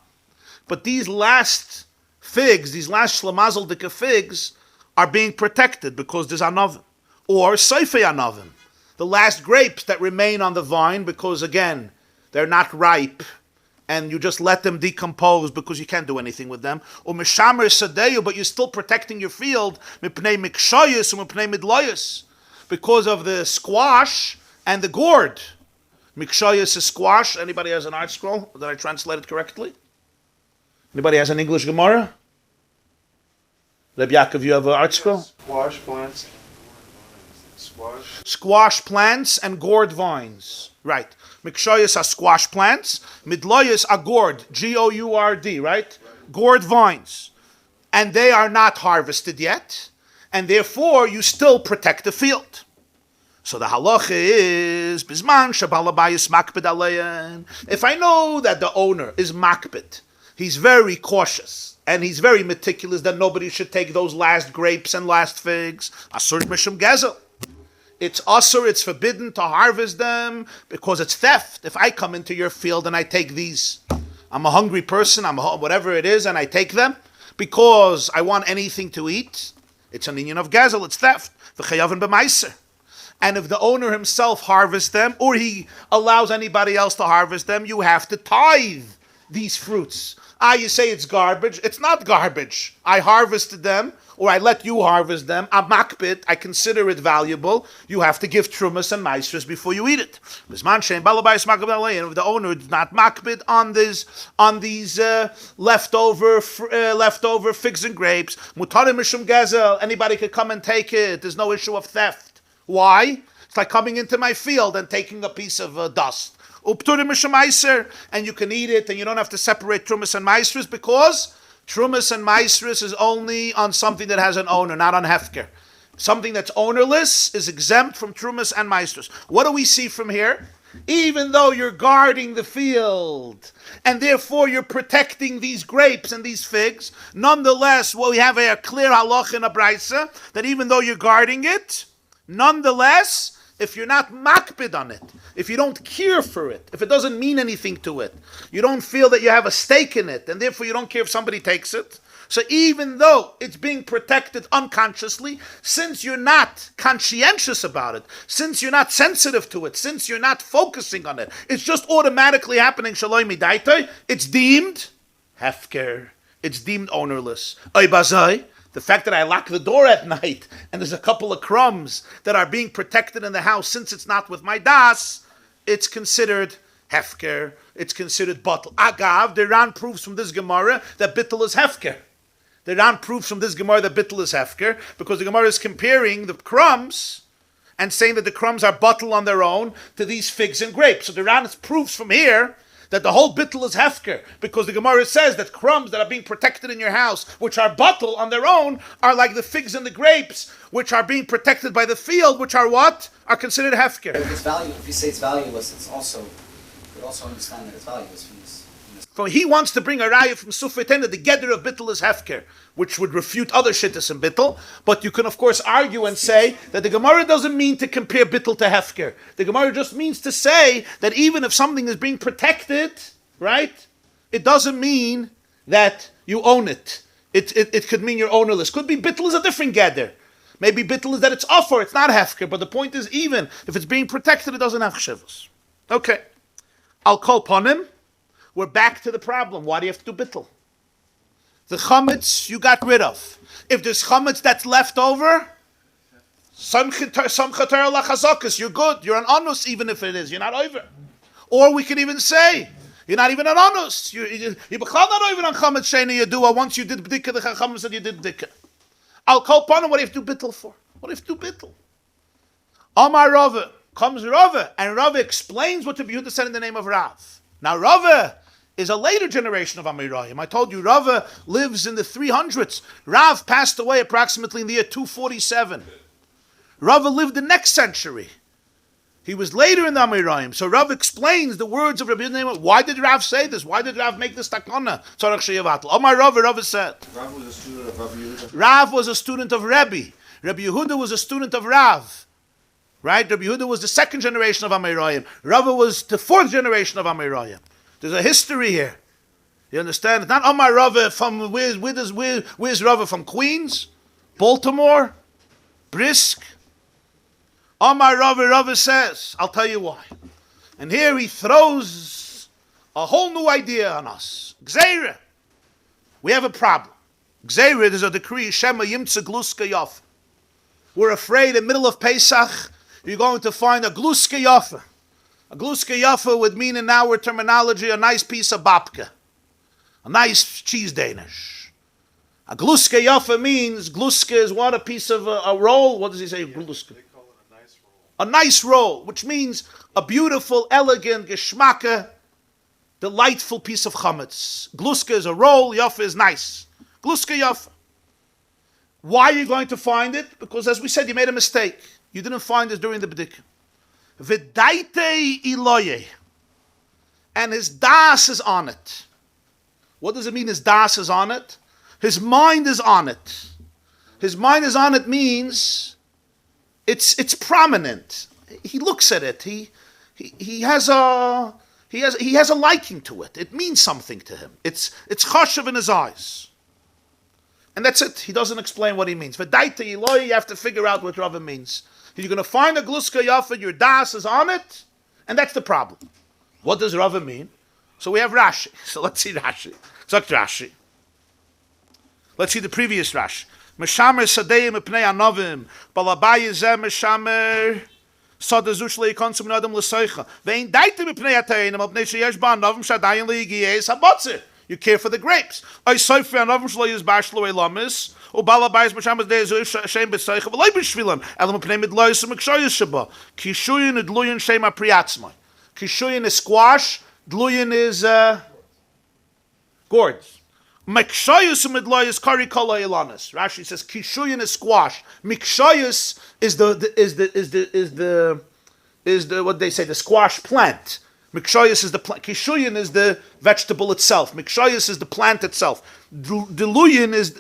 But these last figs, these last shlamazel dika figs, are being protected because there's anavim. Or seifei anavim, the last grapes that remain on the vine because, again, they're not ripe. And you just let them decompose because you can't do anything with them. Or mishamer sadeyu, but you're still protecting your field mipnei mikshayus or mipnei midlayus because of the squash and the gourd. Mikshayus is squash. Anybody has an art scroll? Did I translate it correctly? Anybody has an English Gemarah? Rabbi Yaakov, you have an art scroll? Squash plants. Squash plants and gourd vines. Right. Mikshayas are squash plants. Midloyas are gourd. Gourd, right? Gourd vines. and they are not harvested yet, and therefore you still protect the field. So the halacha is bisman shabalabayis makbid alein. If I know that the owner is makbid, he's very cautious and he's very meticulous that nobody should take those last grapes and last figs. Asur mishum gezel. It's asur, it's forbidden to harvest them because it's theft. If I come into your field and I take these, I'm a hungry person, whatever it is, and I take them because I want anything to eat, it's an inyan of gezel, it's theft. V'chayavin b'maiser. And if the owner himself harvests them, or he allows anybody else to harvest them, you have to tithe these fruits. You say it's garbage. It's not garbage. I harvested them, or I let you harvest them. I'm makbid. I consider it valuable. You have to give trumas and maestros before you eat it. If the owner is not makbid on these leftover figs and grapes, mutarim mishum gezel, anybody could come and take it. There's no issue of theft. Why? It's like coming into my field and taking a piece of dust. And you can eat it and you don't have to separate trumas and maestros because trumas and maestros is only on something that has an owner, not on hefker. Something that's ownerless is exempt from trumas and maestros. What do we see from here? Even though you're guarding the field and therefore you're protecting these grapes and these figs, nonetheless, we have a clear halach in a braisa that even though you're guarding it, nonetheless, if you're not makbid on it, if you don't care for it, if it doesn't mean anything to it, you don't feel that you have a stake in it, and therefore you don't care if somebody takes it, so even though it's being protected unconsciously, since you're not conscientious about it, since you're not sensitive to it, since you're not focusing on it, it's just automatically happening, shaloi midaitoi, it's deemed hefker, it's deemed ownerless. Oy bazai, the fact that I lock the door at night and there's a couple of crumbs that are being protected in the house, since it's not with my das, it's considered hefker, it's considered batul. Agav, the Ran proves from this Gemarah that Bitul is hefker. The Ran proves from this Gemarah that Bitul is hefker because the Gemarah is comparing the crumbs and saying that the crumbs are batul on their own to these figs and grapes. So the Ran proves from here that the whole bittul is hefker, because the Gemarah says that crumbs that are being protected in your house, which are batul on their own, are like the figs and the grapes, which are being protected by the field, which are what? Are considered hefker. If you say it's valueless, it's also, you also understand that it's valueless from this. So he wants to bring a raya from Sufet that the gedder of bittul is hefker, which would refute other shittas in bittul. But you can of course argue and say that the Gemarah doesn't mean to compare bittul to hefker. The Gemarah just means to say that even if something is being protected, right, it doesn't mean that you own it. It could mean you're ownerless. Could be bittul is a different gedder. Maybe bittul is that it's offer, it's not hefker. But the point is, even if it's being protected, it doesn't have chshivus. Okay, I'll call upon him. We're back to the problem. Why do you have to do bittul? The chametz you got rid of. If there's chametz that's left over, some chater lachazokas, you're good. You're an anus even if it is. You're not over. Or we could even say, you're not even an anus. You're not even on chametz sheni yadua once you did bdika, the chachamim said you did bdika. I'll call upon him. What do you have to do bittul for? What do you have to do bittul? Amar Rava. Comes Rava, and Rava explains what Rabbi Yehuda said in the name of Rav. Now Rava is a later generation of Amirayim. I told you Rava lives in the 300s. Rav passed away approximately in the year 247. Rava lived the next century. He was later in the Amirayim. So Rav explains the words of Rabbi Yehuda. Why did Rav say this? Why did Rav make this takana? Tzarech sheyavatl. Omar Rava said. Rav was a student of Rabbi Yehuda. Rav was a student of Rabbi. Rabbi Yehuda was a student of Rav. Right? Rabbi Yehuda was the second generation of Amirayim. Rava was the fourth generation of Amirayim. There's a history here. You understand? It's not Amar Rava from, where's Rava from? Queens? Baltimore? Brisk? Amar Rava says, I'll tell you why. And here he throws a whole new idea on us. Gzeira. We have a problem. Gzeira, there's a decree, Shema Yimtza Gluska Yof. We're afraid in the middle of Pesach, you're going to find a Gluska Yofa. A Gluska Yofa would mean in our terminology a nice piece of babka. A nice cheese Danish. A Gluska Yofa means, Gluska is what? A piece of a roll? What does he say? Gluska. They call it a nice roll. A nice roll, which means a beautiful, elegant, geschmacke, delightful piece of chametz. Gluska is a roll, Yofa is nice. Gluska Yofa. Why are you going to find it? Because as we said, you made a mistake. You didn't find it during the b'dika. V'daitei iloye. And his das is on it. What does it mean his das is on it? His mind is on it. His mind is on it means it's prominent. He looks at it. He has a liking to it. It means something to him. It's chashav in his eyes. And that's it. He doesn't explain what he means. V'daita Eloi, you have to figure out what Rava means. You're going to find a gluska yafa, your das is on it, and that's the problem. What does Rava mean? So we have Rashi. So let's see Rashi. Sagt Rashi. Let's see the previous Rashi. Meshamer sadeim epnei anovim, balabai zeh meshamer sadazu shlei konsum nadam l'soicha. Vein daitim epnei ateinim, apnei sheyesh ba anovim shadayin liyigiyeis habotzer. You care for the grapes. I soifer anovim shlei is bashlo elamis. O balabai is meshamer dezu shem besoicha v'loi b'shvilam. Elam epnei midlois u'mekshoyis shaba. Kishuyin udluyin shem apriyatzmai. Kishuyin is squash. Dluyin is gourds. Mikshayus midloyus kari kala ilanis. Rashi says kishuyin is squash. Mikshayus is the what they say, the squash plant. Mikshayus is the plant. Kishuyin is the vegetable itself. Mikshayus is the plant itself. Diluyin is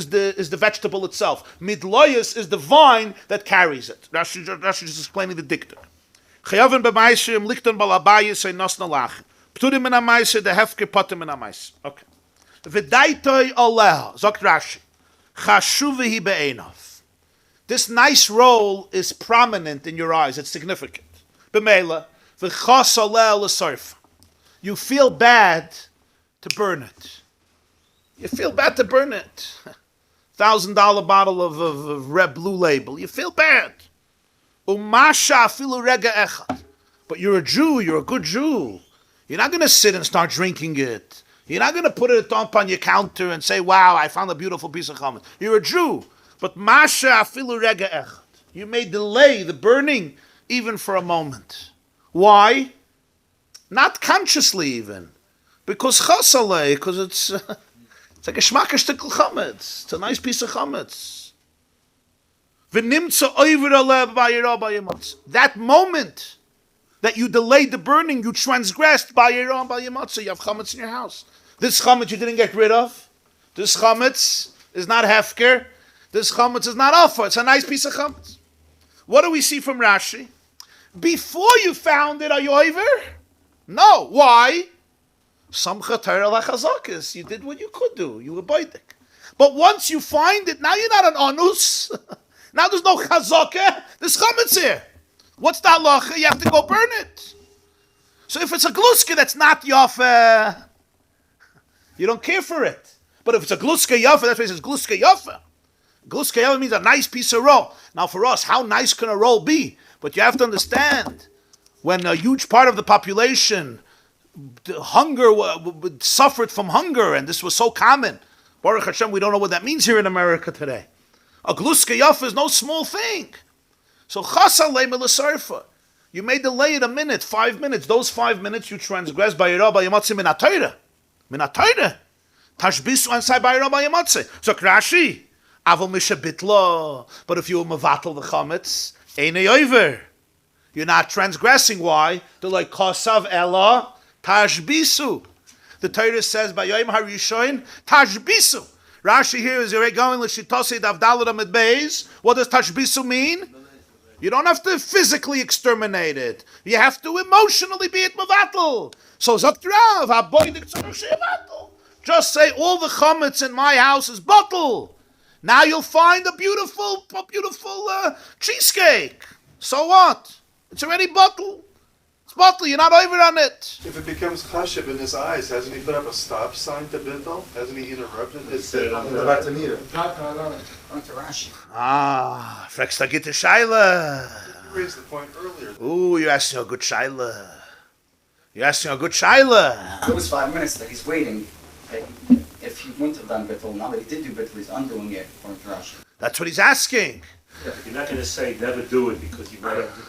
the vegetable itself. Midloyus is the vine that carries it. Rashi is explaining the dictum. Chayavin b'maisrim lichton balabayis say nosna lach. Pturim in a maise, the hefker potim in a maise. Okay. V'daitoi oleh, sagt Rashi. Chashuvihi be'enov. This nice roll is prominent in your eyes. It's significant. B'meila. V'chas oleh l'sorf. You feel bad to burn it. You feel bad to burn it. $1,000 bottle of Red Blue Label. You feel bad. Umasha afilu rega echad. But you're a Jew. You're a good Jew. You're not going to sit and start drinking it. You're not going to put it up on your counter and say, wow, I found a beautiful piece of chametz. You're a Jew. But masha afilu rega echad. You may delay the burning even for a moment. Why? Not consciously even. Because chasalei, because it's like a shmaka shtickl chametz. It's a nice piece of chametz. That moment that you delayed the burning, you transgressed by your own, by your matzah. You have chametz in your house. This chametz you didn't get rid of. This chametz is not hefker. This chametz is not alpha. It's a nice piece of chametz. What do we see from Rashi? Before you found it, are you over? No. Why? Samcha Torah lachazakis. You did what you could do. You were baidik. But once you find it, now you're not an onus. Now there's no chazakah. There's chametz here. What's the halacha? You have to go burn it. So if it's a gluska that's not yafa, you don't care for it. But if it's a gluska yafa, that's why it says gluska yafa. Gluska yafa means a nice piece of roll. Now for us, how nice can a roll be? But you have to understand, when a huge part of the population suffered from hunger, and this was so common. Baruch Hashem, we don't know what that means here in America today. A gluska yafa is no small thing. So chasal le'melasarfa. You may delay it a minute, 5 minutes. Those 5 minutes you transgress by Yerah by Yamatzeh min ha-Torah. Min ha-Torah. Tashbisu ansai by Yerah by Yamatzeh. So Rashi, aval misha bitlo. But if you were mevatel the chametz, einei over. You're not transgressing. Why? They're like kosav ela tashbisu. The Torah says by Yom HaRishon tashbisu. Rashi here is already going l'shitosei davdalad amid beis. What does tashbisu mean? You don't have to physically exterminate it. You have to emotionally be it mevatel. So zakt Rav, just say all the chametz in my house is bottle. Now you'll find a beautiful cheesecake. So what? It's already bottle. It's bottle. You're not over on it. If it becomes chashiv in his eyes, hasn't he put up a stop sign to Bitul? Hasn't he interrupted his fragst da gitte Shaila. You raised the point earlier. Ooh, you're asking a good Shaila. You're asking a good Shaila. It was 5 minutes that he's waiting. If he wouldn't have done Bitul, now that he did do Bitul, he's undoing it according to Rashi. That's what he's asking. Yeah, you're not going to say never do it because you might have to.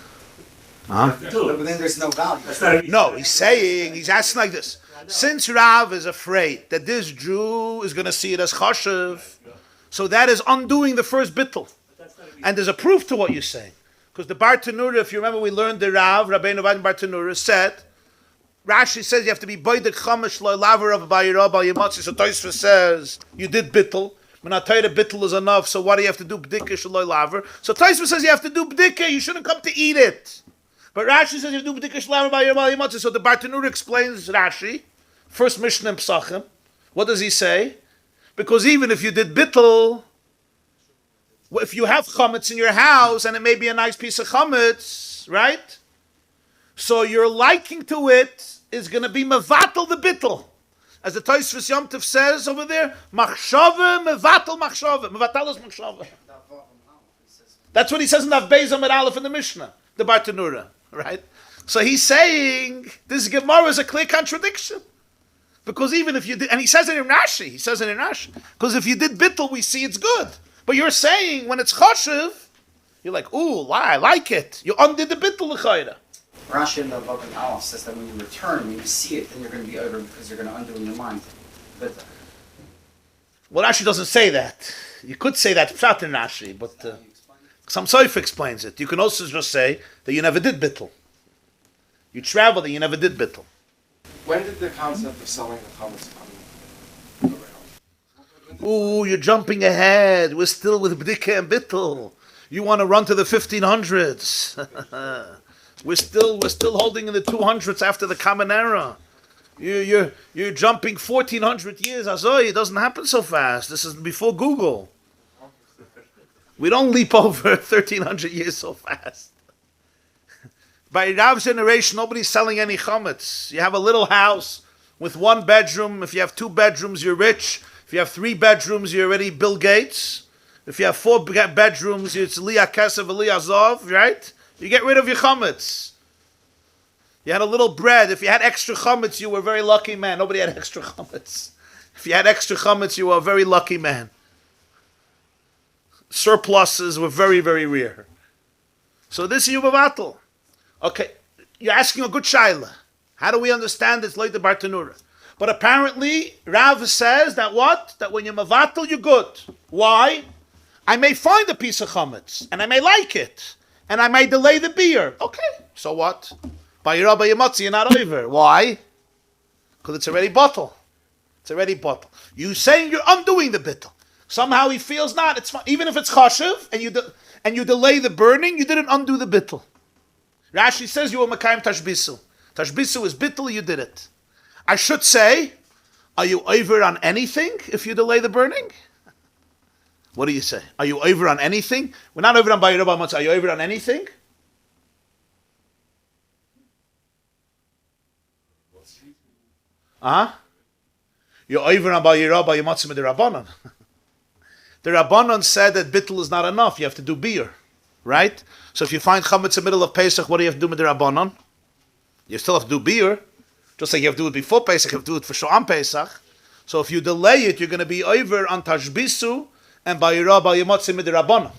Huh? But then there's no value. No, he's asking like this. Since Rav is afraid that this Jew is going to see it as chashiv, So that is undoing the first Bitul. And there's a proof to what you're saying. Because the Bartanura, if you remember, we learned the Rabbeinu Bartanura said, Rashi says you have to be Boydek Chamish Lo Laver of Bayirah Bal Yemotzi. So Tosfos says you did Bitul. Menatayra Bitul is enough. So why do you have to do Bdika Shaloi Laver? So Tosfos says you have to do Bdika. You shouldn't come to eat it. But Rashi says you have to do Bdika Shaloi Laver Bayirah Bal Yemotzi. So the Bartanura explains Rashi, first Mishnah in Pesachim. What does he say? Because even if you did Bitul, if you have chametz in your house and it may be a nice piece of chametz, right? So your liking to it is going to be mevatel the Bitul. As the Tosfos Yom Tov says over there, machshava mevatel machshava. Mevatel is machshava. That's what he says in Daf Beis Amud Aleph in the Mishnah, the Bartanura, right? So he's saying this Gemarah is a clear contradiction. Because even if you did, and he says it in Rashi, because if you did Bitul, we see it's good. But you're saying when it's choshev, you're like, ooh, I like it. You undid the Bitul l'chayra. Rashi in the Vav and Aleph says that when you return, when you see it, then you're going to be over because you're going to undo in your mind. But Well, Rashi doesn't say that. You could say that pshat in Rashi, but some Soif explains it. You can also just say that you never did Bitul. You traveled and you never did Bitul. When did the concept of selling the chametz come around? Ooh, you're jumping ahead. We're still with Bdika and Bitul. You want to run to the 1500s. We're still holding in the 200s after the Common Era. You're jumping 1400 years. Azoi, it doesn't happen so fast. This is before Google. We don't leap over 1300 years so fast. By Rav's generation, nobody's selling any chametz. You have a little house with one bedroom. If you have 2 bedrooms, you're rich. If you have 3 bedrooms, you're already Bill Gates. If you have 4 bedrooms, it's Liya Kesef, Liya Zov, right? You get rid of your chametz. You had a little bread. If you had extra chametz, you were a very lucky man. Nobody had extra chametz. If you had extra chametz, you were a very lucky man. Surpluses were very, very rare. So this is Yubavatl. Okay, you're asking a good shaila. How do we understand it's like the Bartanura? But apparently, Rav says that what? That when you're mavatal, you're good. Why? I may find a piece of chametz, and I may like it, and I may delay the beer. Okay, so what? By Rabbi Yemotzi, you're not over. Why? Because it's already bottle. It's already bottle. You saying you're undoing the bittul. Somehow he feels not. It's fine. Even if it's chashiv, and you delay the burning, you didn't undo the bittul. Rashi says you were Makayim Tashbisu. Tashbisu is Bitul, you did it. I should say, are you over on anything if you delay the burning? What do you say? Are you over on anything? We're not over on Bayirah B'Matzah. Are you over on anything? You're over on Bayirah B'Matzah with the Rabbanon. The Rabbanon said that Bitul is not enough. You have to do beer. Right? So if you find chametz in the middle of Pesach, what do you have to do with the Rabbanon? You still have to do beer. Just like you have to do it before Pesach, you have to do it for Shoam Pesach. So if you delay it, you're going to be over on Tashbisu and Bayirah B'Yemotzi with the Rabbanon.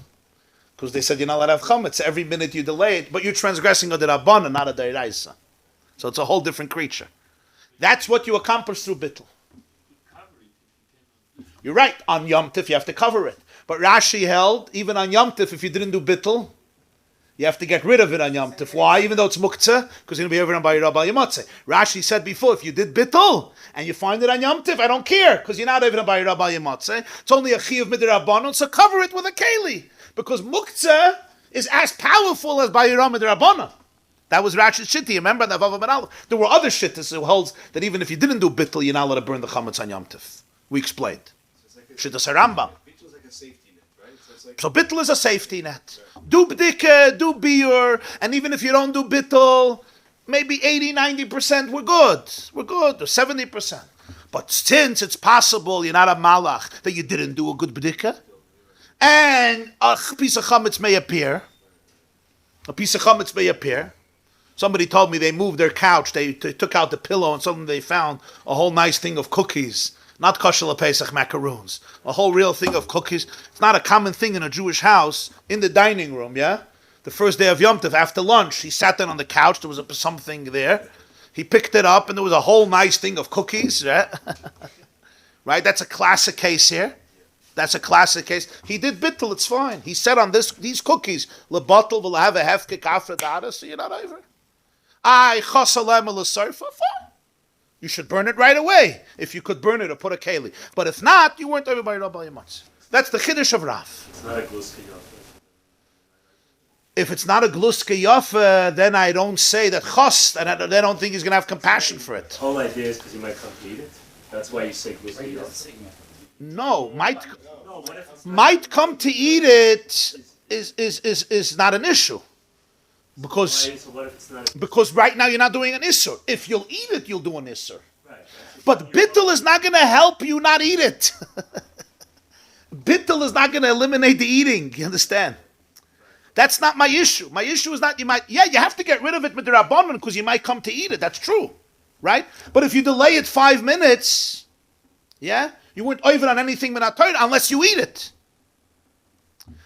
Because they said you're not allowed to have chametz every minute you delay it, but you're transgressing a the Rabbanon, not a Deiraisa. So it's a whole different creature. That's what you accomplish through Bitul. You're right. On Yom Tif, you have to cover it. But Rashi held, even on Yom Tif, if you didn't do Bitul, you have to get rid of it on Yom Tif. Why? Even though it's Muktzah, because you're going to be over on Bayirah B'al Yemotze. Rashi said before, if you did Bitul, and you find it on Yom Tif, I don't care, because you're not over on Bayirah B'al Yemotze. It's only a Chiyuv Midrabanon, so cover it with a Keli. Because Muktzah is as powerful as Bayirah Midrabanon. That was Rashi's Shitti. Remember that Vav Ben Aleph? There were other Shittas who holds that even if you didn't do Bitul, you're not allowed to burn the Chametz on Yom Tif. We explained. Shittas Rambam. So Bitul is a safety net. Do bdika, do biur, and even if you don't do Bitul, maybe 80-90% we're good. We're good, or 70%. But since it's possible you're not a malach, that you didn't do a good bdika, and a piece of chametz may appear, Somebody told me they moved their couch, they took out the pillow, and suddenly they found a whole nice thing of cookies. Not kosher Pesach macaroons. A whole real thing of cookies. It's not a common thing in a Jewish house, in the dining room, yeah? The first day of Yom Tov, after lunch, he sat down on the couch, there was something there. He picked it up, and there was a whole nice thing of cookies, right? Right? That's a classic case here. That's a classic case. He did Bitul, it's fine. He said on these cookies, Lebatul will have a hefkik afradada, so you're not over. Chosalem l'sarfa, fine. You should burn it right away. If you could burn it or put a keli. But if not, you weren't over by Rabbi Yamatz. That's the chiddush of Rav. It's not a gluska yofa. If it's not a gluska yofa, then I don't say that chos, and I don't think he's going to have compassion for it. The whole idea is because you might come to eat it. That's why you say gluska yofa. No, No, what if it's not? might come to eat it is not an issue. Because So what if it's not? Because right now you're not doing an issur. If you'll eat it, you'll do an issur. Right. But Bitul is not going to help you not eat it. Bitul is not going to eliminate the eating. You understand? That's not my issue. My issue is not you have to get rid of it with the Rabbanon because you might come to eat it. That's true. Right? But if you delay it 5 minutes, you weren't over on anything unless you eat it.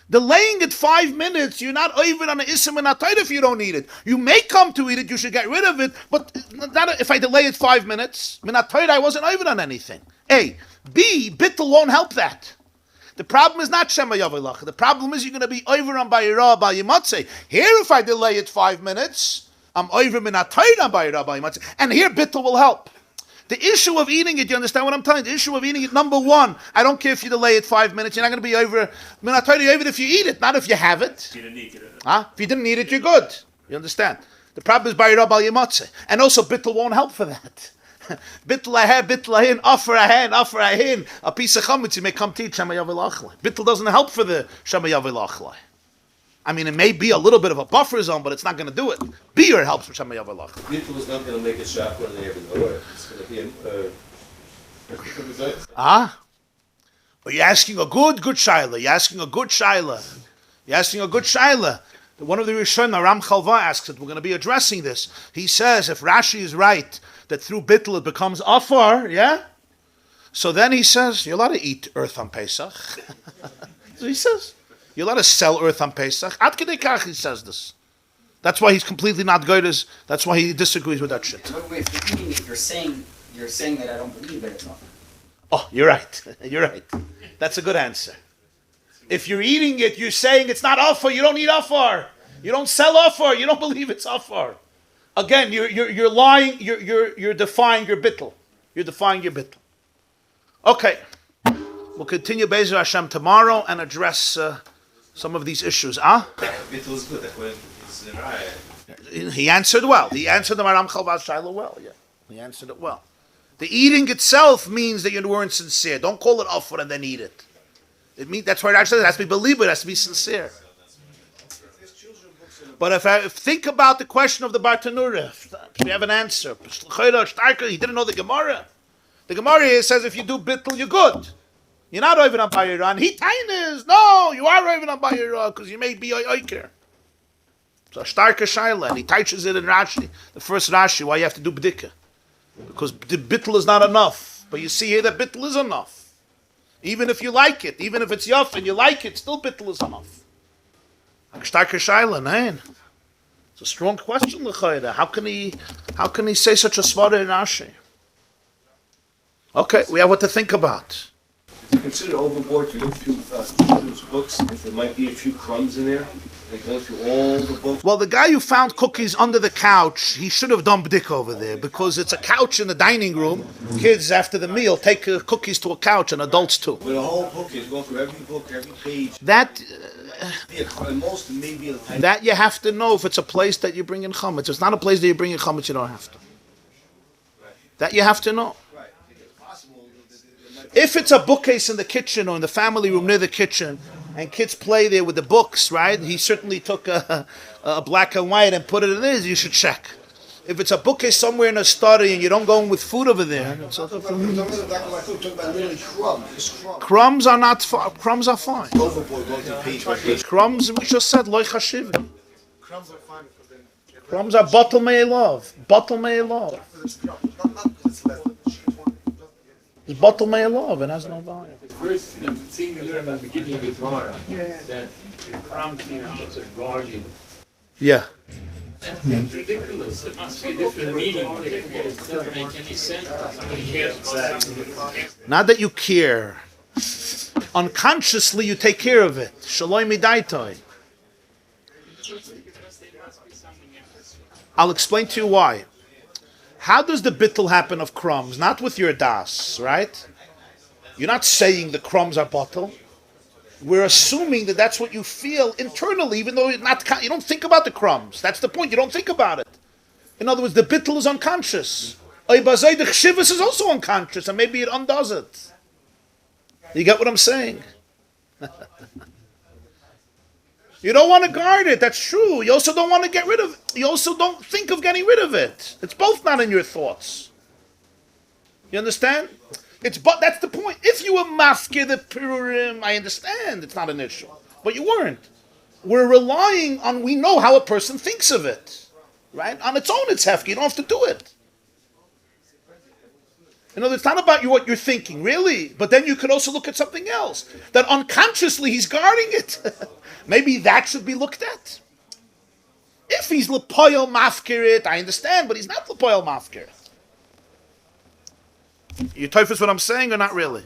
Delaying it 5 minutes, you're not over on an Issa Minatayt if you don't eat it. You may come to eat it, you should get rid of it, but not if I delay it 5 minutes. Minatayt, I wasn't over on anything. A. B. Bitul won't help that. The problem is not Shema Yavilach. The problem is you're going to be over on Bayirah Bayimatzeh. Here, if I delay it 5 minutes, I'm over Minatayt on Bayirah Bayimatzeh. And here, Bitul will help. The issue of eating it, you understand what I'm telling you? The issue of eating it, number one, I don't care if you delay it 5 minutes, you're not going to be over. Minatayt over it if you eat it, not if you have it. You didn't eat it. If you didn't eat it, you're good. You understand? The problem is Bayirah Bayimatzeh. And also, Bitul won't help for that. Bitul ahin, offer ahin. A piece of chametz you may come to eat Shema Yavilachlai. Bitul doesn't help for the Shema Yavilachlai. I mean, it may be a little bit of a buffer zone, but it's not going to do it. Beer helps for Shema Yavilachlai. Bitul is not going to make a shop when they ever know it. It's going to be But you're asking a good shaila. You're asking a good shaila. One of the Rishonim, Ram Chalva, asks it. We're going to be addressing this. He says, if Rashi is right, that through Bitul it becomes afar, so then he says, you're allowed to eat earth on Pesach. So he says, you're allowed to sell earth on Pesach. Ad Kedei Kach, he says this. That's why he's completely not good. That's why he disagrees with that shit. Wait, if you're eating it, you're saying that I don't believe that it's not. Oh, you're right. You're right. That's a good answer. If you're eating it, you're saying it's not afar. You don't eat afar. You don't sell afar. You don't believe it's afar. Again, you're lying. You're defying your Bitul. You're defying your Bitul. Okay, we'll continue Be'ezer Hashem tomorrow and address some of these issues. Bitul is good. That's when it's in Raya. He answered well. He answered the Maram Chalvat Shaila well. Yeah, he answered it well. The eating itself means that you weren't sincere. Don't call it afar and then eat it. It means that's why it actually has to be believable. It has to be sincere. But if I think about the question of the Bartanura, if we have an answer. He didn't know the Gemarah. The Gemarah says if you do Bitul, you're good. You're not over on Bayirah. And he tainas, no, you are over on Bayirah because you may be oiker. So a starker shaila, and he teaches it in Rashi, the first Rashi, why you have to do B'dikah. Because the Bitul is not enough. But you see here that Bitul is enough. Even if you like it, even if it's Yaf and you like it, still Bitul is enough. Starker shaila, nein. It's a strong question, l'chayda. How can he say such a svara in Rashi? Okay, we have what to think about. Is it considered overboard to go through those books if there might be a few crumbs in there? They go through all the books. Well, the guy who found cookies under the couch, he should have done b'dik over there because it's a couch in the dining room. Kids after the meal take cookies to a couch, and adults too. With a whole book, you go through every book, every page. That Maybe that you have to know if it's a place that you bring in chametz. If it's not a place that you bring in chametz, you don't have to. That you have to know. If it's a bookcase in the kitchen or in the family room near the kitchen, and kids play there with the books, right? He certainly took a black and white and put it in there. You should check. If it's a bookcase somewhere in a study and you don't go in with food over there, crumbs are not. Crumbs are fine. Crumbs, we just said loy chashiv. Crumbs are batul me'elav. Batul me'elav. It's batul me'elav and has no value. First thing we learn about the beginning of Gemarah, that crumbs, it's a guardian. Yeah. That's ridiculous. It must be a different meaning. It doesn't make any sense. Somebody cares about something. Not that you care. Unconsciously, you take care of it. Shaloi midaitoi. I'll explain to you why. How does the bittul happen of crumbs? Not with your das, right? You're not saying the crumbs are bottle. We're assuming that that's what you feel internally, even though you don't think about the crumbs. That's the point. You don't think about it. In other words, the bittul is unconscious. The chshivus is also unconscious, and maybe it undoes it. You get what I'm saying? You don't want to guard it. That's true. You also don't want to get rid of it. You also don't think of getting rid of it. It's both not in your thoughts. You understand? That's the point. If you were mafkir the pirurim, I understand it's not an issue. But you weren't. We're relying on, we know how a person thinks of it. Right? On its own, it's hefker. You don't have to do it. You know, it's not about what you're thinking, really. But then you could also look at something else. That unconsciously he's guarding it. Maybe that should be looked at. If he's lepoyel mafkir it, I understand, but he's not lepoyel mafkir. You Teves what I'm saying or not really?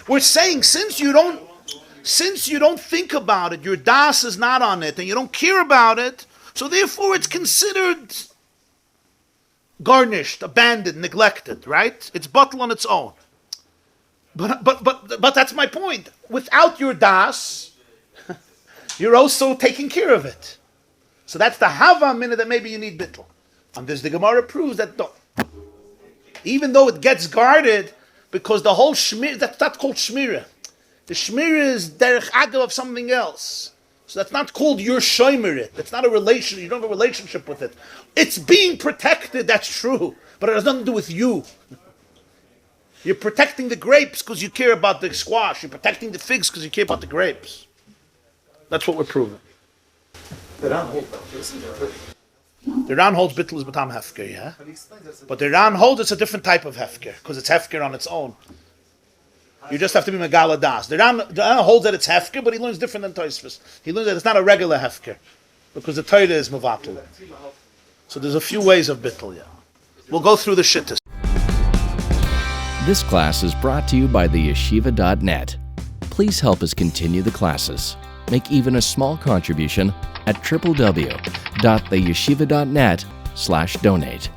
We're saying since you don't think about it, your das is not on it, and you don't care about it, so therefore it's considered garnished, abandoned, neglected, right? It's bottle on its own. But that's my point. Without your das, you're also taking care of it. So that's the hava minute that maybe you need bittul. And this the Gemarah proves that even though it gets guarded, because the whole shmir, that's not called shmira. The shmira is derech agav of something else. So that's not called your shoymerit. That's not a relation. You don't have a relationship with it. It's being protected, that's true. But it has nothing to do with you. You're protecting the grapes because you care about the squash. You're protecting the figs because you care about the grapes. That's what we're proving. The Ran holds bittul is batam hefker, yeah? But the Ran holds it's a different type of hefker, because it's hefker on its own. You just have to be megala das. The Ran holds that it's hefker, but he learns different than Teves. He learns that it's not a regular hefker, because the Torah is mevatul. So there's a few ways of bittul, yeah. We'll go through the shittas. This class is brought to you by theyeshiva.net. Please help us continue the classes. Make even a small contribution at www.theyeshiva.net/donate.